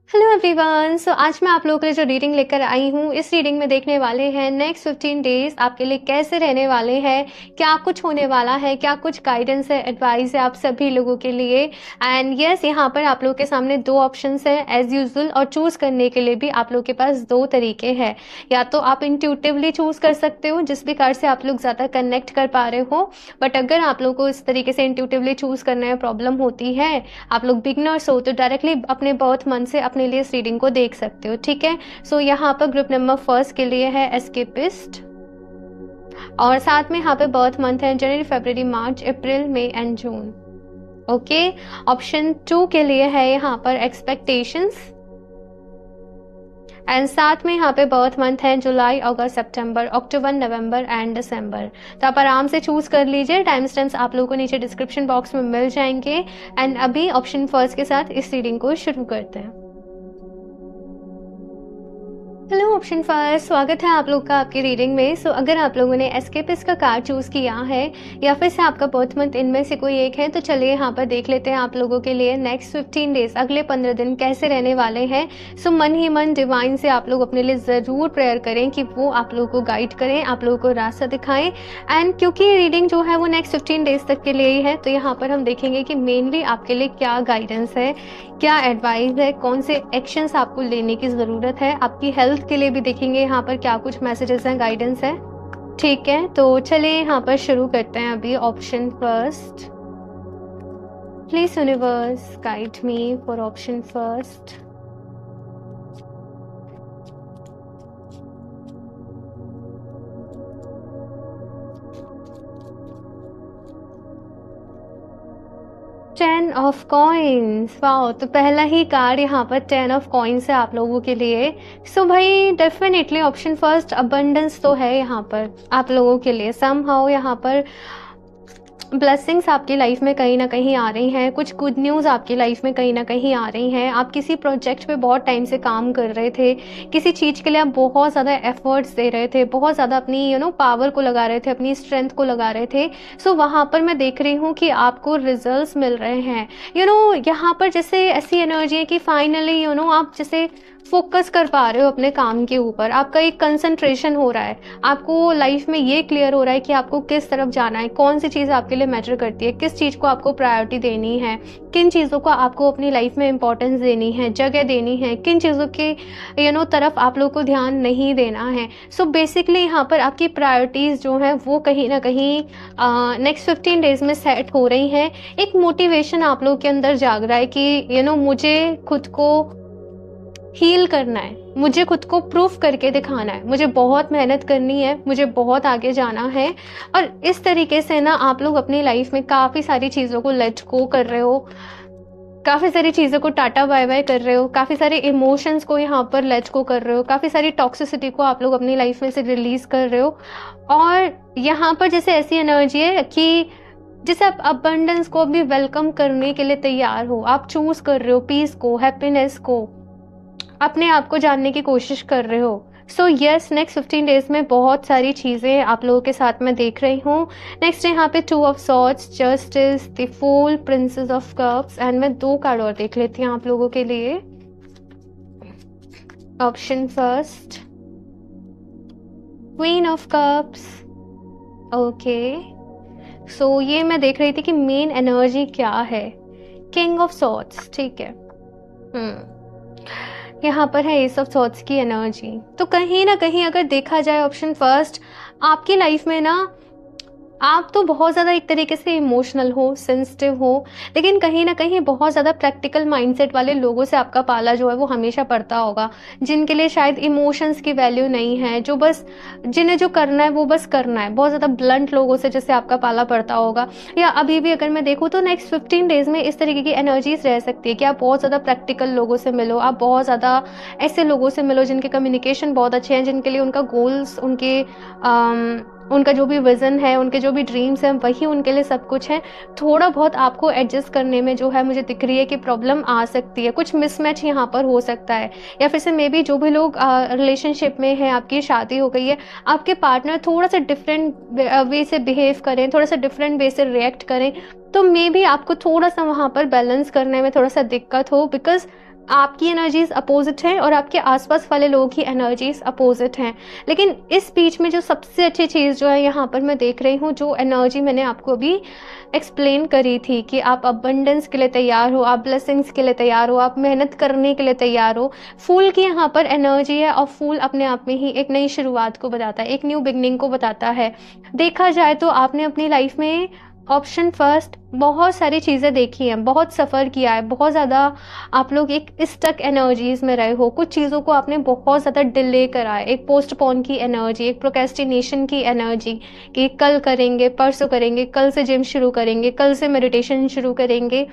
Hello everyone. आज मैं आप लोगों के लिए जो रीडिंग लेकर आई हूँ, इस रीडिंग में देखने वाले हैं नेक्स्ट 15 डेज आपके लिए कैसे रहने वाले हैं, क्या कुछ होने वाला है, क्या कुछ गाइडेंस है, एडवाइस है आप सभी लोगों के लिए। एंड यस, यहाँ पर आप लोगों के सामने दो ऑप्शंस हैं एज यूजुअल, और चूज़ करने के लिए भी आप लोगों के पास दो तरीके हैं। या तो आप इंट्यूटिवली चूज़ कर सकते हो, जिस भी कार्ड से आप लोग ज़्यादा कनेक्ट कर पा रहे हो। बट अगर आप लोगों को इस तरीके से इंट्यूटिवली चूज़ करने में प्रॉब्लम होती है, आप लोग बिगनर्स हो, तो डायरेक्टली अपने बर्थ मंथ से अपने लिए इस रीडिंग को देख सकते हो। ठीक है, सो यहाँ पर ग्रुप नंबर फर्स्ट के लिए है एस्केपिस्ट, और साथ में यहाँ पे बर्थ मंथ है जनवरी, फरवरी, मार्च, अप्रैल, मई एंड जून। ओके, ऑप्शन 2 के लिए है यहाँ पर एक्सपेक्टेशंस, एंड साथ में यहाँ पे बर्थ मंथ है जुलाई, अगस्त, सितंबर, अक्टूबर, नवंबर एंड दिसंबर। तो आप आराम से चूज कर लीजिए। टाइम स्टैम्प्स आप लोगों को नीचे डिस्क्रिप्शन बॉक्स में मिल जाएंगे। एंड अभी ऑप्शन फर्स्ट के साथ इस रीडिंग को शुरू करते हैं। हेलो ऑप्शन फर्स्ट, स्वागत है आप लोग का आपकी रीडिंग में। सो अगर आप लोगों ने एस्केपिस्ट का कार्ड चूज किया है या फिर से आपका बर्थ मंथ इनमें से कोई एक है, तो चलिए यहाँ पर देख लेते हैं आप लोगों के लिए नेक्स्ट 15 डेज, अगले 15 दिन कैसे रहने वाले हैं। सो मन ही मन डिवाइन से आप लोग अपने लिए ज़रूर प्रेयर करें कि वो आप लोगों को गाइड करें, आप लोगों को रास्ता दिखाएं। एंड क्योंकि ये रीडिंग जो है वो नेक्स्ट 15 डेज तक के लिए ही है, तो यहाँ पर हम देखेंगे कि मेनली आपके लिए क्या गाइडेंस है, क्या एडवाइस है, कौन से एक्शंस आपको लेने की ज़रूरत है। आपकी हेल्थ के लिए भी देखेंगे यहाँ पर क्या कुछ मैसेजेस हैं, गाइडेंस है। ठीक है, तो चलिए यहाँ पर शुरू करते हैं अभी। Option first, please universe guide me for option first. Ten of coins, wow. तो पहला ही कार्ड यहाँ पर 10 ऑफ कॉइन्स है आप लोगों के लिए। सो भाई डेफिनेटली ऑप्शन फर्स्ट, अबंडेंस तो है यहाँ पर आप लोगों के लिए। समहाउ यहाँ पर ब्लेसिंग्स आपकी लाइफ में कहीं ना कहीं आ रही हैं, कुछ गुड न्यूज़ आपकी लाइफ में कहीं ना कहीं आ रही हैं। आप किसी प्रोजेक्ट पे बहुत टाइम से काम कर रहे थे, किसी चीज़ के लिए आप बहुत ज़्यादा एफर्ट्स दे रहे थे, बहुत ज़्यादा अपनी पावर को लगा रहे थे, अपनी स्ट्रेंथ को लगा रहे थे। सो वहाँ पर मैं देख रही हूँ कि आपको रिजल्ट्स मिल रहे हैं। यहाँ पर जैसे ऐसी एनर्जी है कि फाइनली आप जैसे फोकस कर पा रहे हो अपने काम के ऊपर, आपका एक कंसंट्रेशन हो रहा है, आपको लाइफ में ये क्लियर हो रहा है कि आपको किस तरफ जाना है, कौन सी चीज़ आपके लिए मैटर करती है, किस चीज़ को आपको प्रायोरिटी देनी है, किन चीज़ों को आपको अपनी लाइफ में इंपॉर्टेंस देनी है, जगह देनी है, किन चीज़ों के तरफ आप लोग को ध्यान नहीं देना है। सो बेसिकली यहाँ पर आपकी प्रायोरिटीज़ जो है वो कहीं ना कहीं नेक्स्ट 15 डेज में सेट हो रही हैं। एक मोटिवेशन आप लोग के अंदर जाग रहा है कि मुझे खुद को हील करना है, मुझे खुद को प्रूफ करके दिखाना है, मुझे बहुत मेहनत करनी है, मुझे बहुत आगे जाना है। और इस तरीके से ना आप लोग अपनी लाइफ में काफ़ी सारी चीज़ों को लेट गो कर रहे हो, काफ़ी सारी चीज़ों को टाटा बाय बाय कर रहे हो, काफ़ी सारे इमोशंस को यहाँ पर लेट गो कर रहे हो, काफ़ी सारी टॉक्सिसिटी को आप लोग अपनी लाइफ में से रिलीज़ कर रहे हो। और यहाँ पर जैसे ऐसी एनर्जी है कि जैसे आप अबंडेंस को भी वेलकम करने के लिए तैयार हो, आप चूज़ कर रहे हो पीस को, हैप्पीनेस को, अपने आप को जानने की कोशिश कर रहे हो। सो यस, नेक्स्ट 15 डेज में बहुत सारी चीज़ें आप लोगों के साथ में देख रही हूँ। नेक्स्ट यहाँ पे 2 of swords, justice, the fool, princess of cups, and मैं 2 कार्ड और देख लेती हूँ आप लोगों के लिए। Option first, queen of cups. Okay, so ये मैं देख रही थी कि मेन एनर्जी क्या है। किंग ऑफ सॉर्ड्स, ठीक है। यहाँ पर है एस ऑफ सॉर्ड्स की एनर्जी। तो कहीं ना कहीं अगर देखा जाए ऑप्शन फर्स्ट, आपकी लाइफ में ना आप तो बहुत ज़्यादा एक तरीके से इमोशनल हो, सेंसिटिव हो, लेकिन कहीं ना कहीं बहुत ज़्यादा प्रैक्टिकल माइंडसेट वाले लोगों से आपका पाला जो है वो हमेशा पड़ता होगा, जिनके लिए शायद इमोशंस की वैल्यू नहीं है, जो बस जिन्हें जो करना है वो बस करना है। बहुत ज़्यादा ब्लंट लोगों से जैसे आपका पाला पड़ता होगा। या अभी भी अगर मैं देखूँ तो नेक्स्ट 15 डेज़ में इस तरीके की एनर्जीज रह सकती है कि आप बहुत ज़्यादा प्रैक्टिकल लोगों से मिलो, आप बहुत ज़्यादा ऐसे लोगों से मिलो जिनके कम्युनिकेशन बहुत अच्छे हैं, जिनके लिए उनका गोल्स, उनका जो भी विज़न है, उनके जो भी ड्रीम्स हैं, वही उनके लिए सब कुछ है। थोड़ा बहुत आपको एडजस्ट करने में जो है मुझे दिख रही है कि प्रॉब्लम आ सकती है, कुछ मिसमैच यहाँ पर हो सकता है। या फिर से मे बी जो भी लोग रिलेशनशिप में हैं, आपकी शादी हो गई है, आपके पार्टनर थोड़ा सा डिफरेंट वे से बिहेव करें, थोड़ा सा डिफरेंट वे से रिएक्ट करें, तो मे बी आपको थोड़ा सा वहाँ पर बैलेंस करने में थोड़ा सा दिक्कत हो, बिकॉज आपकी एनर्जीज अपोजिट हैं और आपके आसपास वाले लोग की एनर्जीज अपोजिट हैं। लेकिन इस बीच में जो सबसे अच्छी चीज़ जो है यहाँ पर मैं देख रही हूँ, जो एनर्जी मैंने आपको अभी एक्सप्लेन करी थी कि आप अबंडेंस के लिए तैयार हो, आप ब्लेसिंग्स के लिए तैयार हो, आप मेहनत करने के लिए तैयार हो। फूल की यहाँ पर एनर्जी है और फूल अपने आप में ही एक नई शुरुआत को बताता है, एक न्यू बिगनिंग को बताता है। देखा जाए तो आपने अपनी लाइफ में ऑप्शन फर्स्ट बहुत सारी चीज़ें देखी हैं, बहुत सफ़र किया है, बहुत ज़्यादा आप लोग एक स्टक एनर्जीज में रहे हो, कुछ चीज़ों को आपने बहुत ज़्यादा डिले करा है, एक पोस्टपोन की एनर्जी, एक प्रोक्रेस्टिनेशन की एनर्जी कि कल करेंगे, परसों करेंगे, कल से जिम शुरू करेंगे, कल से मेडिटेशन शुरू करेंगे,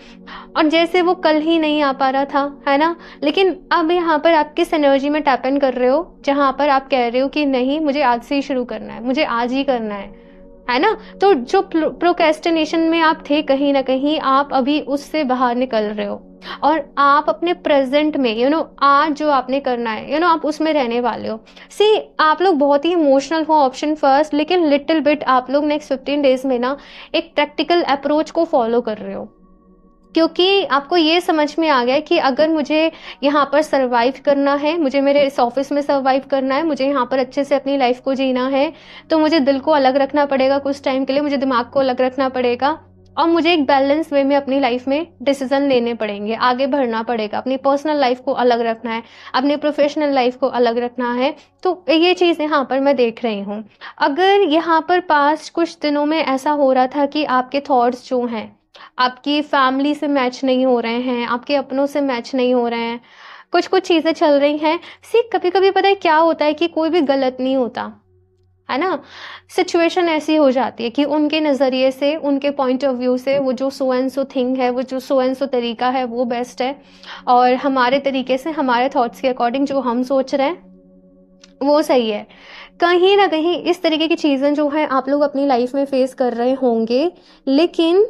और जैसे वो कल ही नहीं आ पा रहा था, है ना। लेकिन अब यहाँ पर आप किस एनर्जी में टैप इन कर रहे हो, जहाँ पर आप कह रहे हो कि नहीं, मुझे आज से ही शुरू करना है, मुझे आज ही करना है ना। तो जो प्रोक्रेस्टिनेशन में आप थे, कहीं ना कहीं आप अभी उससे बाहर निकल रहे हो और आप अपने प्रेजेंट में आज जो आपने करना है आप उसमें रहने वाले हो। सी, आप लोग बहुत ही इमोशनल हो ऑप्शन फर्स्ट, लेकिन लिटिल बिट आप लोग नेक्स्ट 15 डेज में ना एक प्रैक्टिकल अप्रोच को फॉलो कर रहे हो, क्योंकि आपको ये समझ में आ गया कि अगर मुझे यहाँ पर सर्वाइव करना है, मुझे मेरे इस ऑफिस में सर्वाइव करना है, मुझे यहाँ पर अच्छे से अपनी लाइफ को जीना है, तो मुझे दिल को अलग रखना पड़ेगा कुछ टाइम के लिए, मुझे दिमाग को अलग रखना पड़ेगा और मुझे एक बैलेंस वे में अपनी लाइफ में डिसीजन लेने पड़ेंगे, आगे बढ़ना पड़ेगा, अपनी पर्सनल लाइफ को अलग रखना है, अपनी प्रोफेशनल लाइफ को अलग रखना है। तो ये चीज़ यहाँ पर मैं देख रही हूँ। अगर यहाँ पर पास्ट कुछ दिनों में ऐसा हो रहा था कि आपके थॉट्स जो हैं आपकी फैमिली से मैच नहीं हो रहे हैं, आपके अपनों से मैच नहीं हो रहे हैं, कुछ कुछ चीज़ें चल रही हैं। कभी कभी पता है क्या होता है कि कोई भी गलत नहीं होता, है ना। सिचुएशन ऐसी हो जाती है कि उनके नज़रिए से, उनके पॉइंट ऑफ व्यू से वो जो सो एंड सो थिंग है, वो जो सो एंड सो तरीका है वो बेस्ट है, और हमारे तरीके से, हमारे थॉट्स के अकॉर्डिंग जो हम सोच रहे हैं वो सही है। कहीं ना कहीं इस तरीके की चीज़ें जो है आप लोग अपनी लाइफ में फेस कर रहे होंगे, लेकिन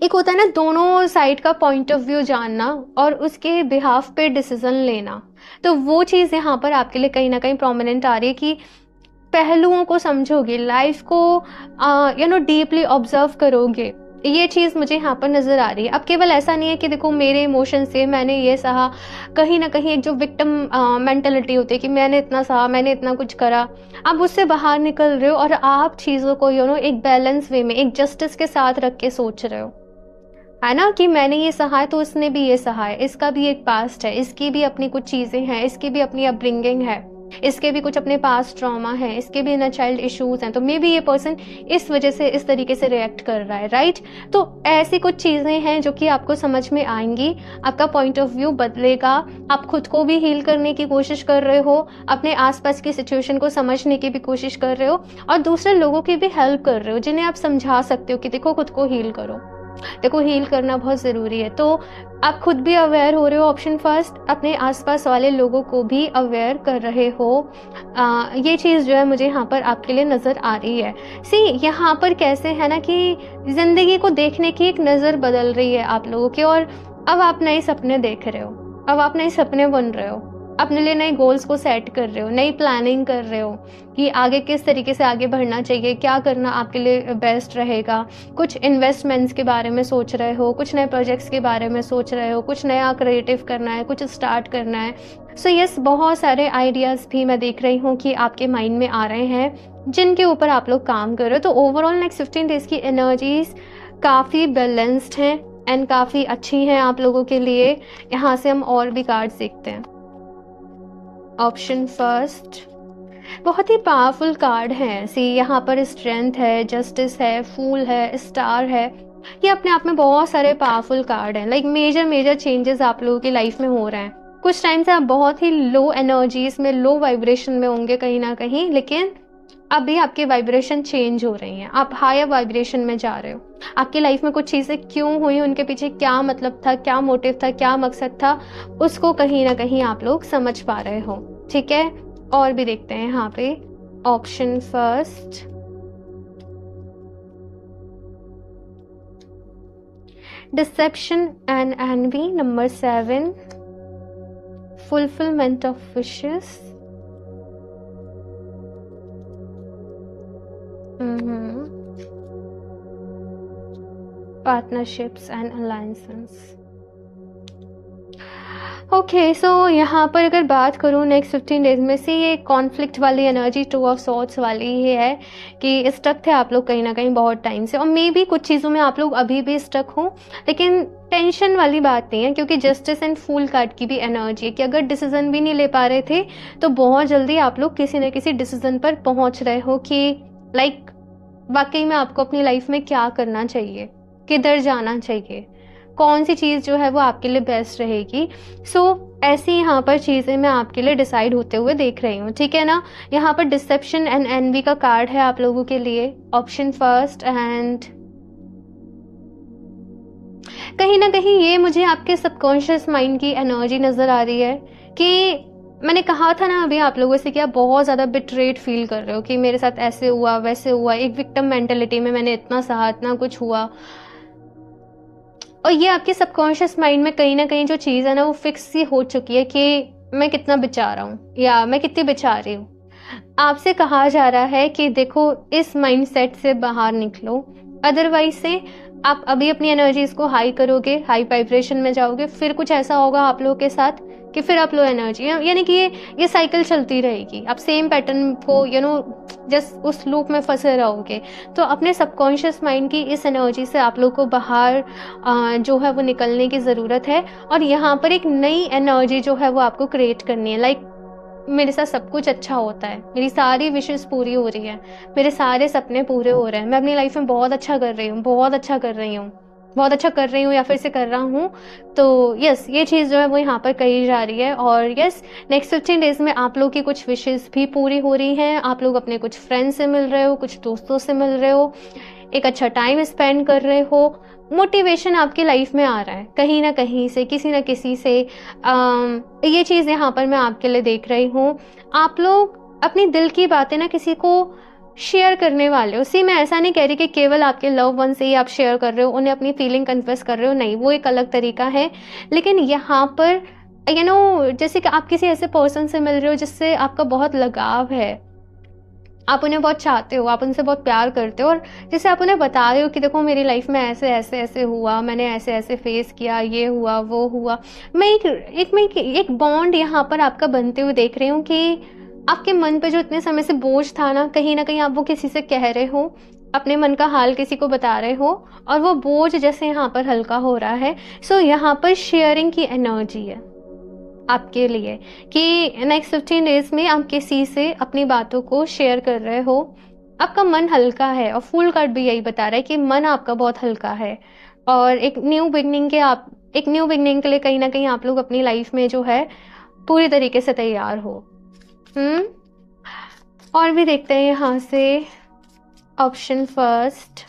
एक होता है ना दोनों साइड का पॉइंट ऑफ व्यू जानना और उसके बिहाफ पे डिसीजन लेना। तो वो चीज़ यहाँ पर आपके लिए कहीं ना कहीं प्रोमिनेंट आ रही है कि पहलुओं को समझोगे, लाइफ को डीपली ऑब्जर्व करोगे। ये चीज़ मुझे यहाँ पर नज़र आ रही है। अब केवल ऐसा नहीं है कि देखो मेरे इमोशन से मैंने ये सहा, कहीं ना कहीं एक जो विक्टिम मेंटेलिटी होती है कि मैंने इतना सहा, मैंने इतना कुछ करा, आप उससे बाहर निकल रहे हो और आप चीज़ों को एक बैलेंस वे में, एक जस्टिस के साथ रख के सोच रहे हो, है ना, कि मैंने ये सहा है तो उसने भी ये सहा है, इसका भी एक पास्ट है, इसकी भी अपनी कुछ चीज़ें हैं, इसकी भी अपनी अपब्रिंगिंग है, इसके भी कुछ अपने पास्ट ट्रॉमा है, इसके भी इनर चाइल्ड इश्यूज हैं, तो मे बी ये पर्सन इस वजह से इस तरीके से रिएक्ट कर रहा है, राइट। तो ऐसी कुछ चीज़ें हैं जो कि आपको समझ में आएंगी, आपका पॉइंट ऑफ व्यू बदलेगा, आप खुद को भी हील करने की कोशिश कर रहे हो, अपने आसपास की सिचुएशन को समझने की भी कोशिश कर रहे हो और दूसरे लोगों की भी हेल्प कर रहे हो, जिन्हें आप समझा सकते हो कि देखो खुद को हील करो, देखो हील करना बहुत ज़रूरी है। तो आप खुद भी अवेयर हो रहे हो ऑप्शन फर्स्ट, अपने आसपास वाले लोगों को भी अवेयर कर रहे हो। ये चीज़ जो है मुझे यहाँ पर आपके लिए नज़र आ रही है। यहाँ पर कैसे है ना कि ज़िंदगी को देखने की एक नज़र बदल रही है आप लोगों की, और अब आप नए सपने देख रहे हो, अब आप नए सपने बन रहे हो, अपने लिए नए गोल्स को सेट कर रहे हो, नई प्लानिंग कर रहे हो कि आगे किस तरीके से आगे बढ़ना चाहिए, क्या करना आपके लिए बेस्ट रहेगा। कुछ इन्वेस्टमेंट्स के बारे में सोच रहे हो, कुछ नए प्रोजेक्ट्स के बारे में सोच रहे हो, कुछ नया क्रिएटिव करना है, कुछ स्टार्ट करना है। यस, बहुत सारे आइडियाज़ भी मैं देख रही हूँ कि आपके माइंड में आ रहे हैं, जिनके ऊपर आप लोग काम कर रहे हो। तो ओवरऑल नेक्स्ट 15 डेज़ की एनर्जीज काफ़ी बैलेंस्ड हैं एंड काफ़ी अच्छी हैं आप लोगों के लिए। यहाँ से हम और भी कार्ड्स देखते हैं। ऑप्शन फर्स्ट बहुत ही पावरफुल कार्ड है। यहाँ पर स्ट्रेंथ है, जस्टिस है, फूल है, स्टार है। ये अपने आप में बहुत सारे पावरफुल कार्ड हैं। लाइक मेजर चेंजेस आप लोगों की लाइफ में हो रहे हैं। कुछ टाइम से आप बहुत ही लो एनर्जीज में, लो वाइब्रेशन में होंगे कहीं ना कहीं, लेकिन अभी आपकी वाइब्रेशन चेंज हो रही हैं, आप हायर वाइब्रेशन में जा रहे हो। आपकी लाइफ में कुछ चीज़ें क्यों हुई, उनके पीछे क्या मतलब था, क्या मोटिव था, क्या मकसद था, उसको कहीं ना कहीं आप लोग समझ पा रहे हो। ठीक है, और भी देखते हैं यहाँ पे। Option first deception and envy, number 7 fulfilment of wishes, partnerships and alliances. Okay, so यहाँ पर अगर बात करूँ नेक्स्ट 15 डेज में से, ये कॉन्फ्लिक्ट वाली एनर्जी, 2 ऑफ सॉर्ड्स वाली ही है कि स्टक थे आप लोग कहीं ना कहीं बहुत टाइम से, और मे बी कुछ चीज़ों में आप लोग अभी भी स्टक हो, लेकिन टेंशन वाली बात नहीं है, क्योंकि जस्टिस एंड फूल कार्ड की भी एनर्जी है कि अगर डिसीजन भी नहीं ले पा रहे थे तो बहुत जल्दी आप लोग किसी न किसी डिसीजन पर पहुँच रहे हो कि लाइक वाकई में आपको अपनी लाइफ में क्या करना चाहिए, किधर जाना चाहिए, कौन सी चीज़ जो है वो आपके लिए बेस्ट रहेगी। सो ऐसी यहाँ पर चीज़ें मैं आपके लिए डिसाइड होते हुए देख रही हूँ, ठीक है ना। यहाँ पर डिसेप्शन एंड एनवी का कार्ड है आप लोगों के लिए, ऑप्शन फर्स्ट, एंड कहीं ना कहीं ये मुझे आपके सबकॉन्शियस माइंड की एनर्जी नज़र आ रही है कि मैंने कहा था ना अभी आप लोगों से कि आप बहुत ज़्यादा बिट्रेड फील कर रहे हो कि मेरे साथ ऐसे हुआ वैसे हुआ, एक विक्टिम मेंटेलिटी में मैंने इतना सहा, इतना कुछ हुआ, और ये आपके सबकॉन्शियस माइंड में कहीं ना कहीं जो चीज़ है ना वो फिक्स सी हो चुकी है कि मैं कितना बेचा रहा हूँ या मैं कितनी बेचा रही हूँ। आपसे कहा जा रहा है कि देखो इस माइंडसेट से बाहर निकलो, अदरवाइज से आप अभी अपनी एनर्जीज को हाई करोगे, हाई वाइब्रेशन में जाओगे, फिर कुछ ऐसा होगा आप लोगों के साथ कि फिर आप लो एनर्जी, यानी कि ये साइकिल चलती रहेगी, आप सेम पैटर्न को जस्ट उस लूप में फंसे रहोगे। तो अपने सबकॉन्शियस माइंड की इस एनर्जी से आप लोग को बाहर जो है वो निकलने की ज़रूरत है, और यहाँ पर एक नई एनर्जी जो है वो आपको क्रिएट करनी है। लाइक मेरे साथ सब कुछ अच्छा होता है, मेरी सारी विशेष पूरी हो रही है, मेरे सारे सपने पूरे हो रहे हैं, मैं अपनी लाइफ में बहुत अच्छा कर रही हूँ, बहुत अच्छा कर रही हूँ, बहुत अच्छा कर रही हूँ या फिर से कर रहा हूँ। तो यस, ये चीज़ जो है वो यहाँ पर कही जा रही है। और यस, नेक्स्ट 15 डेज में आप लोग की कुछ विशेष भी पूरी हो रही हैं, आप लोग अपने कुछ फ्रेंड से मिल रहे हो, कुछ दोस्तों से मिल रहे हो, एक अच्छा टाइम स्पेंड कर रहे हो, मोटिवेशन आपकी लाइफ में आ रहा है कहीं ना कहीं से, किसी ना किसी से। ये चीज़ यहाँ पर मैं आपके लिए देख रही हूँ। आप लोग अपनी दिल की बातें ना किसी को शेयर करने वाले हो। सी, मैं ऐसा नहीं कह रही कि केवल आपके लव वन से ही आप शेयर कर रहे हो, उन्हें अपनी फीलिंग कन्फेस कर रहे हो, नहीं, वो एक अलग तरीका है। लेकिन यहाँ पर जैसे कि आप किसी ऐसे पर्सन से मिल रहे हो जिससे आपका बहुत लगाव है, आप उन्हें बहुत चाहते हो, आप उनसे बहुत प्यार करते हो, और जैसे आप उन्हें बता रहे हो कि देखो मेरी लाइफ में ऐसे ऐसे ऐसे हुआ, मैंने ऐसे ऐसे फेस किया, ये हुआ वो हुआ। मैं एक बॉन्ड यहाँ पर आपका बनते हुए देख रही हूँ कि आपके मन पे जो इतने समय से बोझ था ना कहीं आप वो किसी से कह रहे हो, अपने मन का हाल किसी को बता रहे हो, और वो बोझ जैसे यहाँ पर हल्का हो रहा है। सो यहाँ पर शेयरिंग की एनर्जी है आपके लिए कि नेक्स्ट 15 डेज में आप किसी से अपनी बातों को शेयर कर रहे हो, आपका मन हल्का है, और फूल कार्ड भी यही बता रहा है कि मन आपका बहुत हल्का है, और एक न्यू बिगनिंग के लिए कहीं ना कहीं आप लोग अपनी लाइफ में जो है पूरी तरीके से तैयार हो। और भी देखते हैं यहाँ से, ऑप्शन फर्स्ट,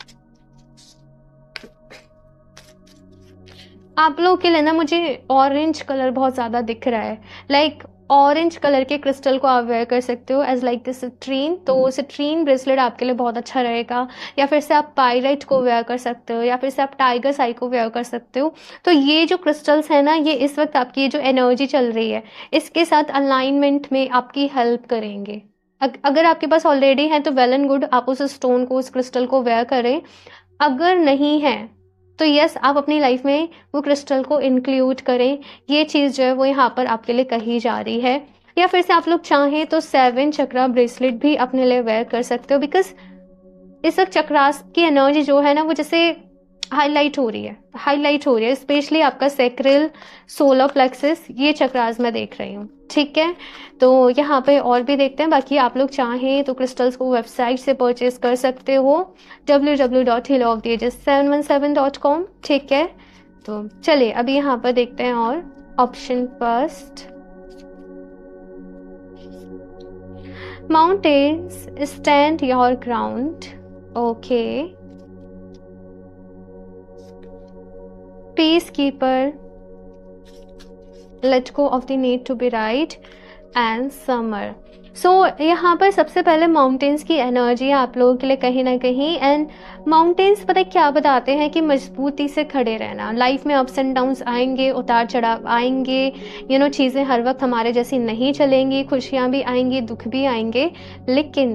आप लोगों के लिए ना मुझे ऑरेंज कलर बहुत ज़्यादा दिख रहा है। लाइक ऑरेंज कलर के क्रिस्टल को आप वेयर कर सकते हो एज लाइक दिस सिट्रीन, तो सिट्रीन ब्रेसलेट आपके लिए बहुत अच्छा रहेगा, या फिर से आप पायराइट को वेयर कर सकते हो, या फिर से आप टाइगर साई को वेयर कर सकते हो। तो ये जो क्रिस्टल्स है ना, ये इस वक्त आपकी ये जो एनर्जी चल रही है इसके साथ अलाइनमेंट में आपकी हेल्प करेंगे। अगर आपके पास ऑलरेडी है तो वेल एंड गुड, आप उस स्टोन को, उस क्रिस्टल को वेयर करें। अगर नहीं है तो यस, आप अपनी लाइफ में वो क्रिस्टल को इंक्लूड करें। ये चीज़ जो है वो यहाँ पर आपके लिए कही जा रही है। या फिर से आप लोग चाहें तो 7 चक्रा ब्रेसलेट भी अपने लिए वेयर कर सकते हो, बिकॉज इस वक्त चक्रास की एनर्जी जो है ना वो जैसे हाईलाइट हो रही है, स्पेशली आपका सेक्रल, सोलर प्लेक्सस, ये चक्रास मैं देख रही हूँ, ठीक है। तो यहाँ पे और भी देखते हैं। बाकी आप लोग चाहें तो क्रिस्टल्स को वेबसाइट से परचेज कर सकते हो, www.healoftheages717.com, ठीक है। तो चलिए अभी यहाँ पर देखते हैं। और option first, mountains stand your ground, okay. Peacekeeper, let go of the need to be right, and summer। सो यहाँ पर सबसे पहले माउंटेन्स की एनर्जी है आप लोगों के लिए कहीं ना कहीं। एंड माउंटेन्स पता है क्या बताते हैं कि मजबूती से खड़े रहना। लाइफ में अप्स एंड डाउन्स आएंगे, उतार चढ़ाव आएंगे, चीज़ें हर वक्त हमारे जैसी नहीं चलेंगी, खुशियाँ भी आएंगी, दुख भी आएंगे, लेकिन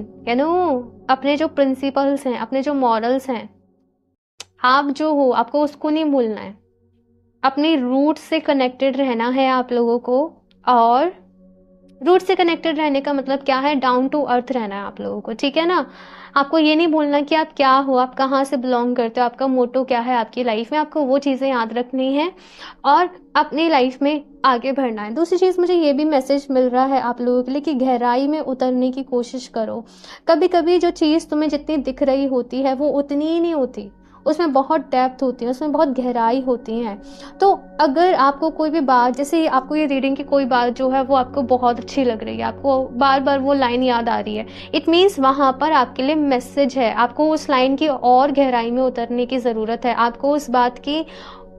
अपने जो प्रिंसिपल्स हैं, अपने जो मॉरल्स हैं, आप जो हो, आपको उसको नहीं भूलना है। अपने रूट से कनेक्टेड रहना है आप लोगों को। और रूट से कनेक्टेड रहने का मतलब क्या है, डाउन टू अर्थ रहना है आप लोगों को, ठीक है ना। आपको ये नहीं बोलना कि आप क्या हो, आप कहाँ से बिलोंग करते हो, आपका मोटो क्या है आपकी लाइफ में, आपको वो चीज़ें याद रखनी है और अपनी लाइफ में आगे बढ़ना है। दूसरी चीज़, मुझे ये भी मैसेज मिल रहा है आप लोगों के लिए कि गहराई में उतरने की कोशिश करो। कभी कभी जो चीज़ तुम्हें जितनी दिख रही होती है वो उतनी ही नहीं होती, उसमें बहुत डेप्थ होती है, उसमें बहुत गहराई होती है। तो अगर आपको कोई भी बात, जैसे आपको ये रीडिंग की कोई बात जो है वो आपको बहुत अच्छी लग रही है, आपको बार बार वो लाइन याद आ रही है, इट मीन्स वहाँ पर आपके लिए मैसेज है। आपको उस लाइन की और गहराई में उतरने की ज़रूरत है, आपको उस बात की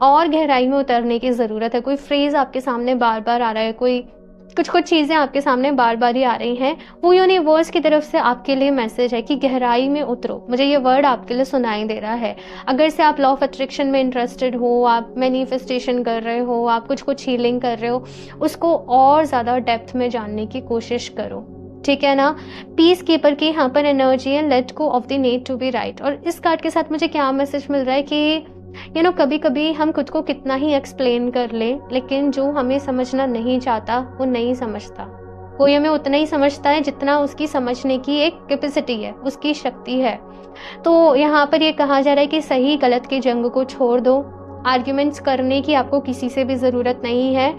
और गहराई में उतरने की ज़रूरत है। कोई फ्रेज़ आपके सामने बार बार आ रहा है, कोई कुछ चीज़ें आपके सामने बार बार ही आ रही हैं, वो यूनिवर्स की तरफ से आपके लिए मैसेज है कि गहराई में उतरो। मुझे ये वर्ड आपके लिए सुनाई दे रहा है। अगर से आप लॉ ऑफ अट्रैक्शन में इंटरेस्टेड हो, आप मैनिफेस्टेशन कर रहे हो, आप कुछ हीलिंग कर रहे हो, उसको और ज़्यादा डेप्थ में जानने की कोशिश करो, ठीक है ना। पीस कीपर की यहाँ पर एनर्जी है, let go of the need to be right. और इस कार्ड के साथ मुझे क्या मैसेज मिल रहा है कि कभी कभी हम खुद को कितना ही एक्सप्लेन कर ले, लेकिन जो हमें समझना नहीं चाहता वो नहीं समझता। कोई हमें उतना ही समझता है जितना उसकी समझने की एक कैपेसिटी है, उसकी शक्ति है। तो यहाँ पर ये कहा जा रहा है कि सही गलत की जंग को छोड़ दो, आर्ग्यूमेंट्स करने की आपको किसी से भी ज़रूरत नहीं है।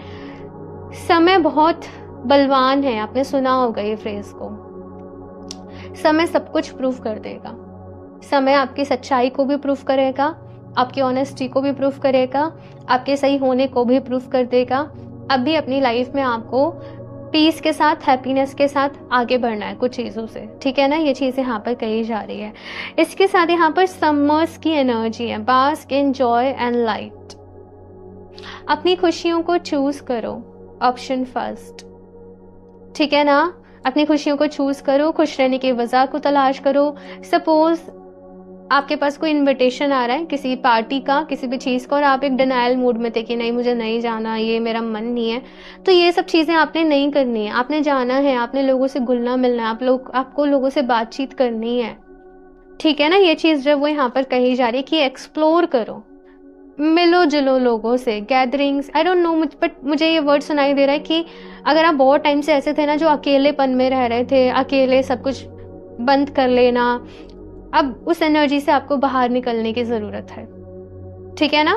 समय बहुत बलवान है, आपने सुना होगा ये फ्रेज को। समय सब कुछ प्रूफ कर देगा। समय आपकी सच्चाई को भी प्रूफ करेगा, आपकी ऑनेस्टी को भी प्रूफ करेगा, आपके सही होने को भी प्रूफ कर देगा। अब भी अपनी लाइफ में आपको पीस के साथ, हैप्पीनेस के साथ आगे बढ़ना है कुछ चीज़ों से, ठीक है ना। ये चीज़ यहाँ पर कही जा रही है। इसके साथ यहाँ पर समर्स की एनर्जी है, bask in joy and light. अपनी खुशियों को चूज करो, ऑप्शन फर्स्ट, ठीक है ना। अपनी खुशियों को चूज करो, खुश रहने की वजह को तलाश करो। सपोज आपके पास कोई इनविटेशन आ रहा है किसी पार्टी का, किसी भी चीज़ का, और आप एक डिनायल मूड में थे कि नहीं मुझे नहीं जाना, ये मेरा मन नहीं है, तो ये सब चीज़ें आपने नहीं करनी है। आपने जाना है, आपने लोगों से घुलना मिलना है, आपको लोगों से बातचीत करनी है, ठीक है ना। ये चीज़ जब वो यहाँ पर कही जा रही है कि एक्सप्लोर करो, मिलो जुलो लोगों से, gatherings, I don't know, but मुझे ये वर्ड सुनाई दे रहा है कि अगर आप बहुत टाइम से ऐसे थे ना जो अकेलेपन में रह रहे थे, अकेले सब कुछ बंद कर लेना, अब उस एनर्जी से आपको बाहर निकलने की ज़रूरत है, ठीक है ना।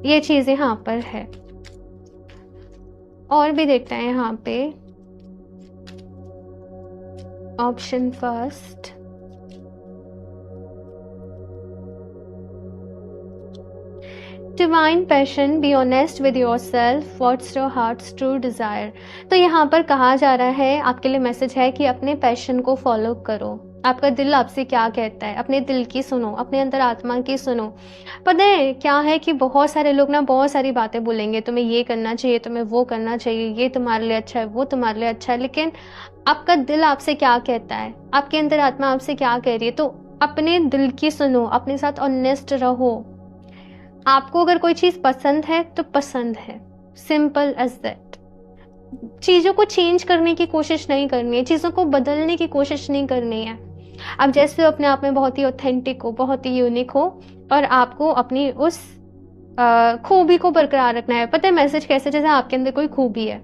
ये चीज़ यहाँ पर है। और भी देखते हैं यहाँ पे, option first, divine passion, be honest with your self, what's your hearts true desire. तो यहाँ पर कहा जा रहा है, आपके लिए मैसेज है कि अपने पैशन को फॉलो करो। आपका दिल आपसे क्या कहता है, अपने दिल की सुनो, अपने अंदर आत्मा की सुनो। पता है क्या है कि बहुत सारे लोग ना बहुत सारी बातें बोलेंगे, तुम्हें ये करना चाहिए, तुम्हें वो करना चाहिए, ये तुम्हारे लिए अच्छा है, वो तुम्हारे लिए अच्छा है, लेकिन आपका दिल आपसे क्या कहता है, आपके अंदर आत्मा आपसे क्या कह रही है। तो अपने दिल की सुनो, अपने साथ ऑनेस्ट रहो। आपको अगर कोई चीज़ पसंद है तो पसंद है, सिंपल एज दैट। चीज़ों को चेंज करने की कोशिश नहीं करनी है, चीज़ों को बदलने की कोशिश नहीं करनी है। आप जैसे अपने आप में बहुत ही ऑथेंटिक हो, बहुत ही यूनिक हो, और आपको अपनी उस खूबी को बरकरार रखना है। पता है मैसेज कैसे, जैसे आपके अंदर कोई खूबी है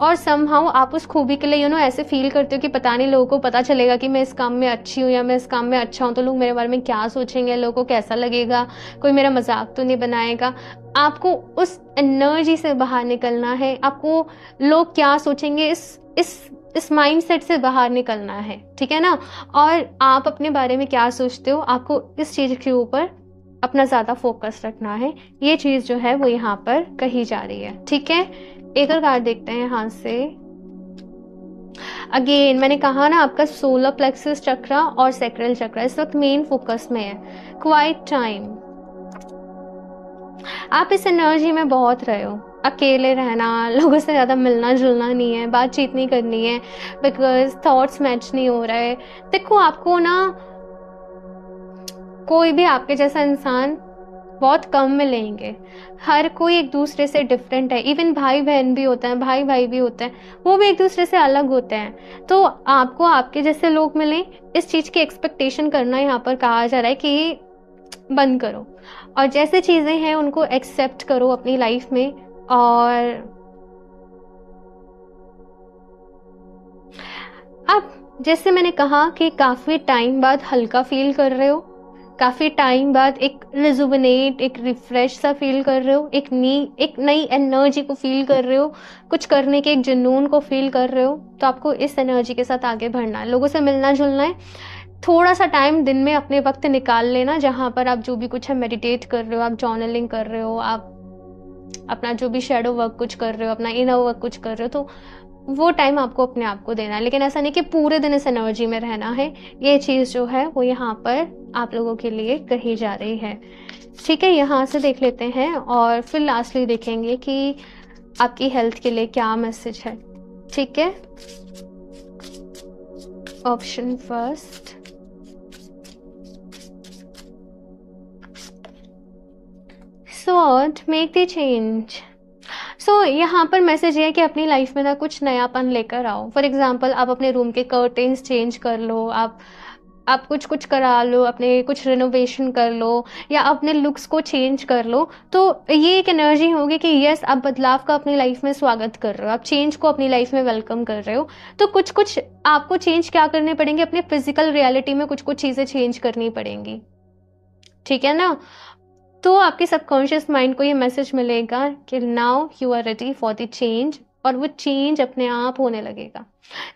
और समहाउ आप उस खूबी के लिए ऐसे फील करते हो कि पता नहीं लोगों को पता चलेगा कि मैं इस काम में अच्छी हूँ या मैं इस काम में अच्छा हूँ, तो लोग मेरे बारे में क्या सोचेंगे, लोगों को कैसा लगेगा, कोई मेरा मजाक तो नहीं बनाएगा। आपको उस एनर्जी से बाहर निकलना है, आपको लोग क्या सोचेंगे इस माइंडसेट से बाहर निकलना है, ठीक है ना। और आप अपने बारे में क्या सोचते हो, आपको इस चीज़ के ऊपर अपना ज़्यादा फोकस रखना है। ये चीज़ जो है वो यहाँ पर कही जा रही है, ठीक है। एक और कार्ड देखते हैं यहाँ से। अगेन मैंने कहा ना, आपका सोलर प्लेक्सस चक्रा और सैक्रल चक्रा इस वक्त मेन फोकस में है। क्वाइट टाइम, आप इस एनर्जी में बहुत रहे हो, अकेले रहना, लोगों से ज़्यादा मिलना जुलना नहीं है, बातचीत नहीं करनी है, बिकॉज थॉट्स मैच नहीं हो रहे। देखो आपको ना कोई भी आपके जैसा इंसान बहुत कम मिलेंगे, हर कोई एक दूसरे से डिफरेंट है। इवन भाई बहन भी होते हैं, भाई भाई भी होते हैं, वो भी एक दूसरे से अलग होते हैं। तो आपको आपके जैसे लोग मिलें, इस चीज़ की एक्सपेक्टेशन करना यहाँ पर कहा जा रहा है कि बंद करो और जैसे चीज़ें हैं उनको एक्सेप्ट करो अपनी लाइफ में। और अब जैसे मैंने कहा कि काफ़ी टाइम बाद हल्का फील कर रहे हो, काफ़ी टाइम बाद एक रिजुविनेट, एक रिफ्रेश सा फील कर रहे हो, एक नई एनर्जी को फील कर रहे हो, कुछ करने के एक जुनून को फील कर रहे हो, तो आपको इस एनर्जी के साथ आगे बढ़ना है, लोगों से मिलना जुलना है। थोड़ा सा टाइम दिन में अपने वक्त निकाल लेना जहाँ पर आप जो भी कुछ है मेडिटेट कर रहे हो, आप जर्नलिंग कर रहे हो, आप अपना जो भी शेडो वर्क कुछ कर रहे हो, अपना इनर वर्क कुछ कर रहे हो, तो वो टाइम आपको अपने आप को देना है। लेकिन ऐसा नहीं कि पूरे दिन इस एनर्जी में रहना है। ये चीज़ जो है वो यहाँ पर आप लोगों के लिए कही जा रही है। ठीक है, यहाँ से देख लेते हैं और फिर लास्टली देखेंगे कि आपकी हेल्थ के लिए क्या मैसेज है। ठीक है, option first, sword, make the change. So यहाँ पर मैसेज ये है कि अपनी लाइफ में ना कुछ नयापन लेकर आओ। फॉर एग्जाम्पल, आप अपने रूम के कर्टेन्स चेंज कर लो, आप कुछ करा लो, अपने कुछ रिनोवेशन कर लो, या अपने लुक्स को चेंज कर लो। तो ये एक एनर्जी होगी कि यस, आप बदलाव का अपनी लाइफ में स्वागत कर रहे हो, आप चेंज को अपनी लाइफ में वेलकम कर रहे हो। तो कुछ आपको चेंज क्या करने पड़ेंगे, अपने फिजिकल रियलिटी में कुछ चीज़ें चेंज करनी पड़ेंगी। ठीक है ना? तो आपके सबकॉन्शियस माइंड को ये मैसेज मिलेगा कि now you are ready for the change, और वो चेंज अपने आप होने लगेगा।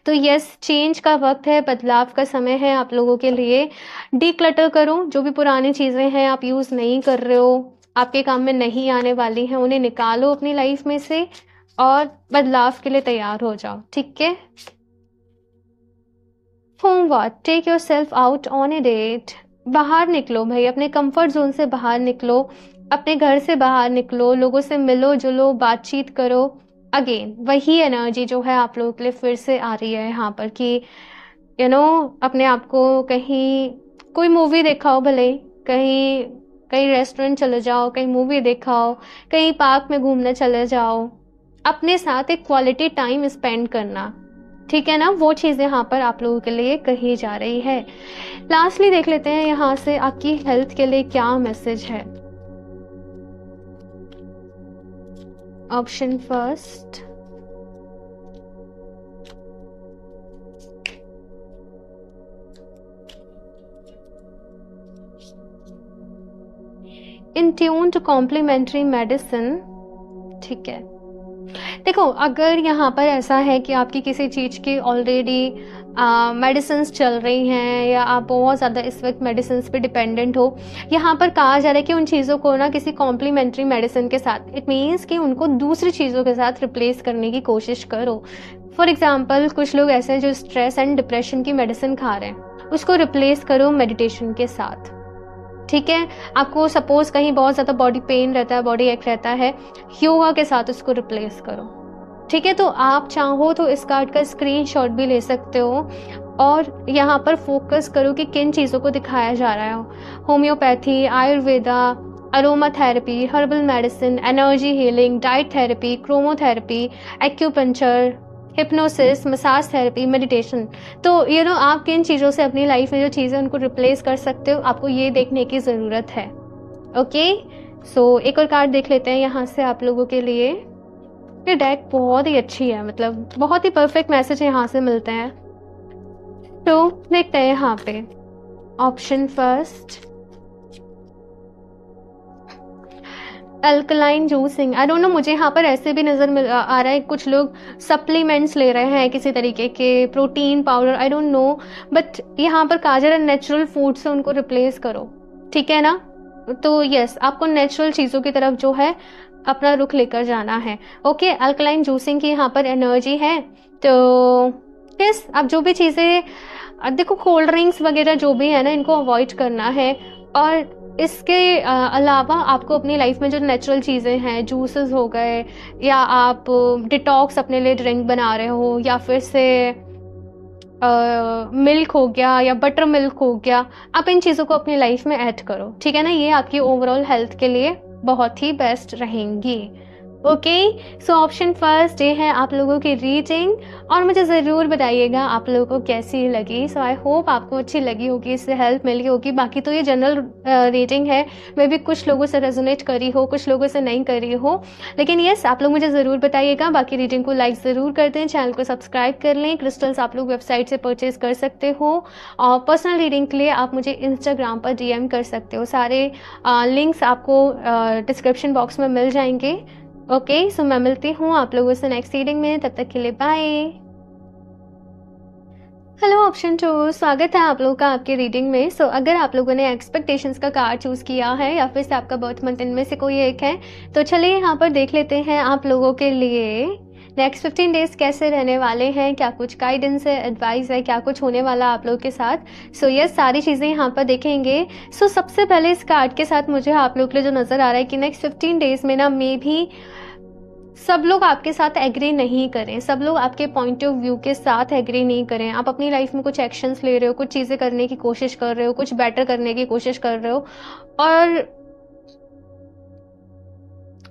तो यस, चेंज का वक्त है, बदलाव का समय है आप लोगों के लिए। डीक्लटर करो, जो भी पुरानी चीज़ें हैं आप यूज़ नहीं कर रहे हो, आपके काम में नहीं आने वाली हैं, उन्हें निकालो अपनी लाइफ में से और बदलाव के लिए तैयार हो जाओ। ठीक है, homework, take yourself out on a date. बाहर निकलो भाई, अपने कंफर्ट जोन से बाहर निकलो, अपने घर से बाहर निकलो, लोगों से मिलो जुलो, बातचीत करो। अगेन वही एनर्जी जो है आप लोगों के लिए फिर से आ रही है यहाँ पर कि अपने आप को कहीं कोई मूवी दिखाओ, भले कहीं रेस्टोरेंट चले जाओ, कहीं मूवी दिखाओ, कहीं पार्क में घूमने चले जाओ, अपने साथ एक क्वालिटी टाइम स्पेंड करना। ठीक है ना? वो चीज़ यहाँ पर आप लोगों के लिए कही जा रही है। लास्टली देख लेते हैं यहाँ से आपकी हेल्थ के लिए क्या मैसेज है। Option first, in tune to complementary medicine. ठीक है, देखो, अगर यहाँ पर ऐसा है कि आपकी किसी चीज़ की ऑलरेडी मेडिसिन्स चल रही हैं या आप बहुत ज़्यादा इस वक्त मेडिसिन्स पे डिपेंडेंट हो, यहाँ पर कहा जा रहा है कि उन चीज़ों को ना किसी कॉम्प्लीमेंट्री मेडिसिन के साथ, इट मीन्स कि उनको दूसरी चीज़ों के साथ रिप्लेस करने की कोशिश करो। फॉर एग्जाम्पल, कुछ लोग ऐसे हैं जो स्ट्रेस एंड डिप्रेशन की मेडिसिन खा रहे हैं, उसको रिप्लेस करो मेडिटेशन के साथ। ठीक है, आपको सपोज कहीं बहुत ज़्यादा बॉडी पेन रहता है, बॉडी एक रहता है, योगा के साथ उसको रिप्लेस करो। ठीक है, तो आप चाहो तो इस कार्ड का स्क्रीनशॉट भी ले सकते हो और यहाँ पर फोकस करो कि किन चीज़ों को दिखाया जा रहा है। Homeopathy, Ayurveda, aroma therapy, herbal medicine, energy healing, diet therapy, chromotherapy, acupuncture, hypnosis, massage therapy, meditation. तो आप किन चीज़ों से अपनी लाइफ में जो चीज़ें उनको रिप्लेस कर सकते हो, आपको ये देखने की ज़रूरत है। ओके, सो एक और कार्ड देख लेते हैं यहाँ से आप लोगों के लिए। ये डेक बहुत ही अच्छी है, मतलब बहुत ही परफेक्ट मैसेज यहाँ से मिलते हैं। तो देखते हैं यहाँ पे option first, alkaline juicing. I don't know, मुझे यहाँ पर ऐसे भी नज़र आ रहा है कुछ लोग सप्लीमेंट्स ले रहे हैं, किसी तरीके के protein powder, I don't know, but यहाँ पर कहा जा रहा है नेचुरल फूड से उनको रिप्लेस करो। ठीक है ना? तो यस, आपको नेचुरल चीज़ों की तरफ जो है अपना रुख लेकर जाना है। ओके, अल्कलाइन जूसिंग की यहाँ पर एनर्जी है। तो यस, आप जो भी चीज़ें देखो, कोल्ड ड्रिंक्स वगैरह जो भी है ना, इनको अवॉइड करना है। और इसके अलावा आपको अपनी लाइफ में जो नेचुरल चीज़ें हैं, जूसेस हो गए, या आप डिटॉक्स अपने लिए ड्रिंक बना रहे हो, या फिर से मिल्क हो गया या बटर मिल्क हो गया, आप इन चीज़ों को अपनी लाइफ में ऐड करो। ठीक है ना? ये आपकी ओवरऑल हेल्थ के लिए बहुत ही बेस्ट रहेंगी। ओके, सो ऑप्शन फर्स्ट ये है आप लोगों की रीडिंग, और मुझे ज़रूर बताइएगा आप लोगों को कैसी लगी। सो आई होप आपको अच्छी लगी होगी, इससे हेल्प मिली होगी। बाकी तो ये जनरल रीडिंग है, मे भी कुछ लोगों से रेजोनेट करी हो, कुछ लोगों से नहीं करी हो, लेकिन यस आप लोग मुझे ज़रूर बताइएगा। बाकी रीडिंग को लाइक ज़रूर कर दें, चैनल को सब्सक्राइब कर लें। क्रिस्टल्स आप लोग वेबसाइट से परचेज़ कर सकते हो, और पर्सनल रीडिंग के लिए आप मुझे इंस्टाग्राम पर DM कर सकते हो। सारे लिंक्स आपको डिस्क्रिप्शन बॉक्स में मिल जाएंगे। ओके, सो मैं मिलती हूँ आप लोगों से नेक्स्ट रीडिंग में, तब तक के लिए बाय। हेलो ऑप्शन 2, स्वागत है आप लोगों का आपके रीडिंग में। सो अगर आप लोगों ने एक्सपेक्टेशंस का कार्ड चूज़ किया है या फिर से आपका बर्थ मंथ इनमें से कोई एक है, तो चलिए यहाँ पर देख लेते हैं आप लोगों के लिए नेक्स्ट 15 डेज कैसे रहने वाले हैं, क्या कुछ गाइडेंस है, एडवाइस है, क्या कुछ होने वाला आप लोगों के साथ। सो यस सारी चीज़ें यहाँ पर देखेंगे। सो सबसे पहले इस कार्ड के साथ मुझे आप लोग के लिए जो नज़र आ रहा है कि नेक्स्ट 15 डेज में ना मे भी सब लोग आपके साथ एग्री नहीं करें, सब लोग आपके पॉइंट ऑफ व्यू के साथ एग्री नहीं करें। आप अपनी लाइफ में कुछ एक्शंस ले रहे हो, कुछ चीज़ें करने की कोशिश कर रहे हो, कुछ बेटर करने की कोशिश कर रहे हो, और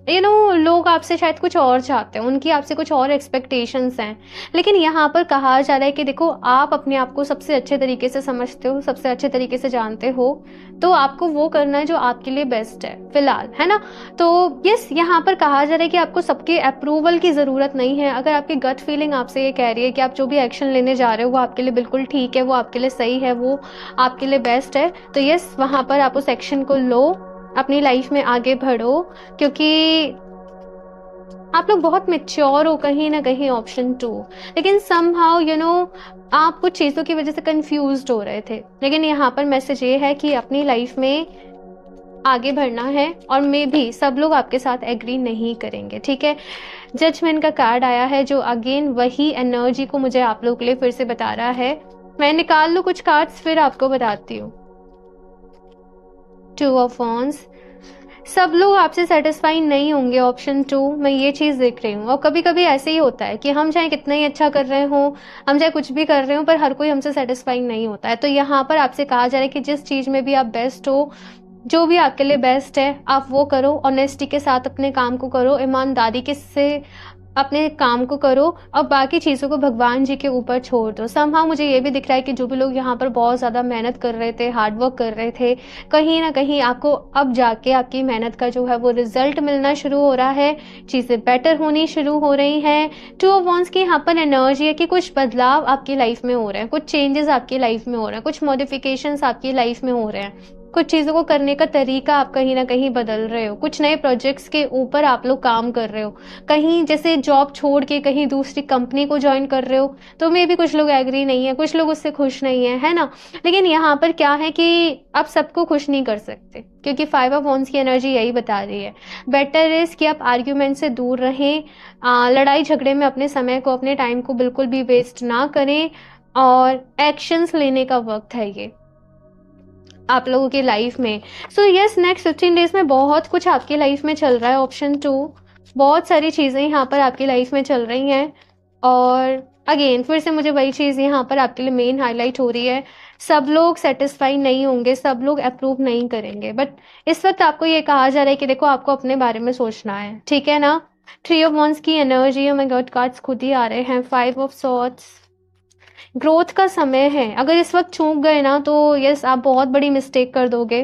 लोग आपसे शायद कुछ और चाहते हैं, उनकी आपसे कुछ और एक्सपेक्टेशंस हैं। लेकिन यहाँ पर कहा जा रहा है कि देखो आप अपने आप को सबसे अच्छे तरीके से समझते हो, सबसे अच्छे तरीके से जानते हो, तो आपको वो करना है जो आपके लिए बेस्ट है फिलहाल, है ना। तो यस यहाँ पर कहा जा रहा है कि आपको सबके अप्रूवल की ज़रूरत नहीं है। अगर आपकी गट फीलिंग आपसे ये कह रही है कि आप जो भी एक्शन लेने जा रहे हो वो आपके लिए बिल्कुल ठीक है, वो आपके लिए सही है, वो आपके लिए बेस्ट है, तो यस वहाँ पर आप उस एक्शन को लो, अपनी लाइफ में आगे बढ़ो, क्योंकि आप लोग बहुत मैच्योर हो कहीं ना कहीं ऑप्शन 2। लेकिन समहाउ आप कुछ चीज़ों की वजह से कंफ्यूज्ड हो रहे थे, लेकिन यहाँ पर मैसेज ये है कि अपनी लाइफ में आगे बढ़ना है, और मे भी सब लोग आपके साथ एग्री नहीं करेंगे, ठीक है। जजमेंट का कार्ड आया है जो अगेन वही एनर्जी को मुझे आप लोग के लिए फिर से बता रहा है। मैं निकाल लूँ कुछ कार्ड्स फिर आपको बताती हूँ। 2 ऑफ वॉन्ड्स, सब लोग आपसे सेटिस्फाई नहीं होंगे ऑप्शन 2, मैं ये चीज़ देख रही हूँ। और कभी कभी ऐसे ही होता है कि हम चाहे कितना ही अच्छा कर रहे हो, हम चाहे कुछ भी कर रहे हो, पर हर कोई हमसे सेटिस्फाई नहीं होता है। तो यहाँ पर आपसे कहा जा रहा है कि जिस चीज़ में भी आप बेस्ट हो, जो भी आपके लिए बेस्ट है आप वो करो, ऑनेस्टी के साथ अपने काम को करो, ईमानदारी के से अपने काम को करो, और बाकी चीज़ों को भगवान जी के ऊपर छोड़ दो। समहाउ मुझे ये भी दिख रहा है कि जो भी लोग यहाँ पर बहुत ज़्यादा मेहनत कर रहे थे, हार्डवर्क कर रहे थे, कहीं ना कहीं आपको अब जाके आपकी मेहनत का जो है वो रिजल्ट मिलना शुरू हो रहा है, चीज़ें बेटर होनी शुरू हो रही हैं। 2 ऑफ वॉन्ड्स की यहाँ पर एनर्जी है कि कुछ बदलाव आपकी लाइफ में हो रहे हैं, कुछ चेंजेस आपकी लाइफ में हो रहे हैं, कुछ मॉडिफिकेशंस आपकी लाइफ में हो रहे हैं, कुछ चीज़ों को करने का तरीका आप कहीं ना कहीं बदल रहे हो, कुछ नए प्रोजेक्ट्स के ऊपर आप लोग काम कर रहे हो, कहीं जैसे जॉब छोड़ के कहीं दूसरी कंपनी को ज्वाइन कर रहे हो, तो मे भी कुछ लोग एग्री नहीं है, कुछ लोग उससे खुश नहीं है ना। लेकिन यहाँ पर क्या है कि आप सबको खुश नहीं कर सकते, क्योंकि 5 ऑफ वॉन्ड्स की एनर्जी यही बता रही है। बेटर इज कि आप आर्ग्यूमेंट से दूर रहें, लड़ाई झगड़े में अपने समय को, अपने टाइम को बिल्कुल भी वेस्ट ना करें, और एक्शंस लेने का वक्त है ये आप लोगों की लाइफ में। सो यस नेक्स्ट 15 डेज में बहुत कुछ आपकी लाइफ में चल रहा है ऑप्शन 2, बहुत सारी चीज़ें यहाँ पर आपकी लाइफ में चल रही हैं, और अगेन फिर से मुझे वही चीज़ यहाँ पर आपके लिए मेन हाईलाइट हो रही है। सब लोग सेटिस्फाई नहीं होंगे, सब लोग अप्रूव नहीं करेंगे, बट इस वक्त आपको ये कहा जा रहा है कि देखो आपको अपने बारे में सोचना है, ठीक है ना। 3 ऑफ वॉन्ड्स की energy, oh my God, cards खुद ही आ रहे हैं। 5 ऑफ सॉर्ड्स, ग्रोथ का समय है। अगर इस वक्त चूक गए ना तो यस आप बहुत बड़ी मिस्टेक कर दोगे,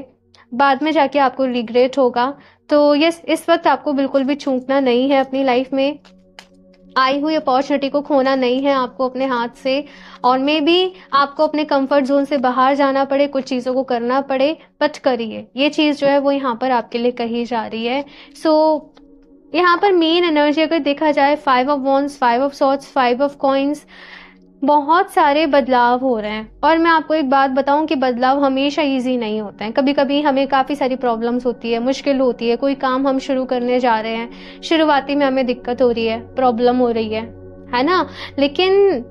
बाद में जाके आपको रिग्रेट होगा। तो यस इस वक्त आपको बिल्कुल भी चूकना नहीं है, अपनी लाइफ में आई हुई अपॉर्चुनिटी को खोना नहीं है आपको अपने हाथ से, और मे बी आपको अपने कंफर्ट जोन से बाहर जाना पड़े, कुछ चीज़ों को करना पड़े, बट करिए। ये चीज़ जो है वो यहाँ पर आपके लिए कही जा रही है। सो यहाँ पर मेन एनर्जी अगर देखा जाए 5 of wands, 5 of swords, 5 of coins, बहुत सारे बदलाव हो रहे हैं। और मैं आपको एक बात बताऊं कि बदलाव हमेशा इजी नहीं होते हैं, कभी कभी हमें काफ़ी सारी प्रॉब्लम्स होती है, मुश्किल होती है। कोई काम हम शुरू करने जा रहे हैं, शुरुआती में हमें दिक्कत हो रही है, प्रॉब्लम हो रही है ना। लेकिन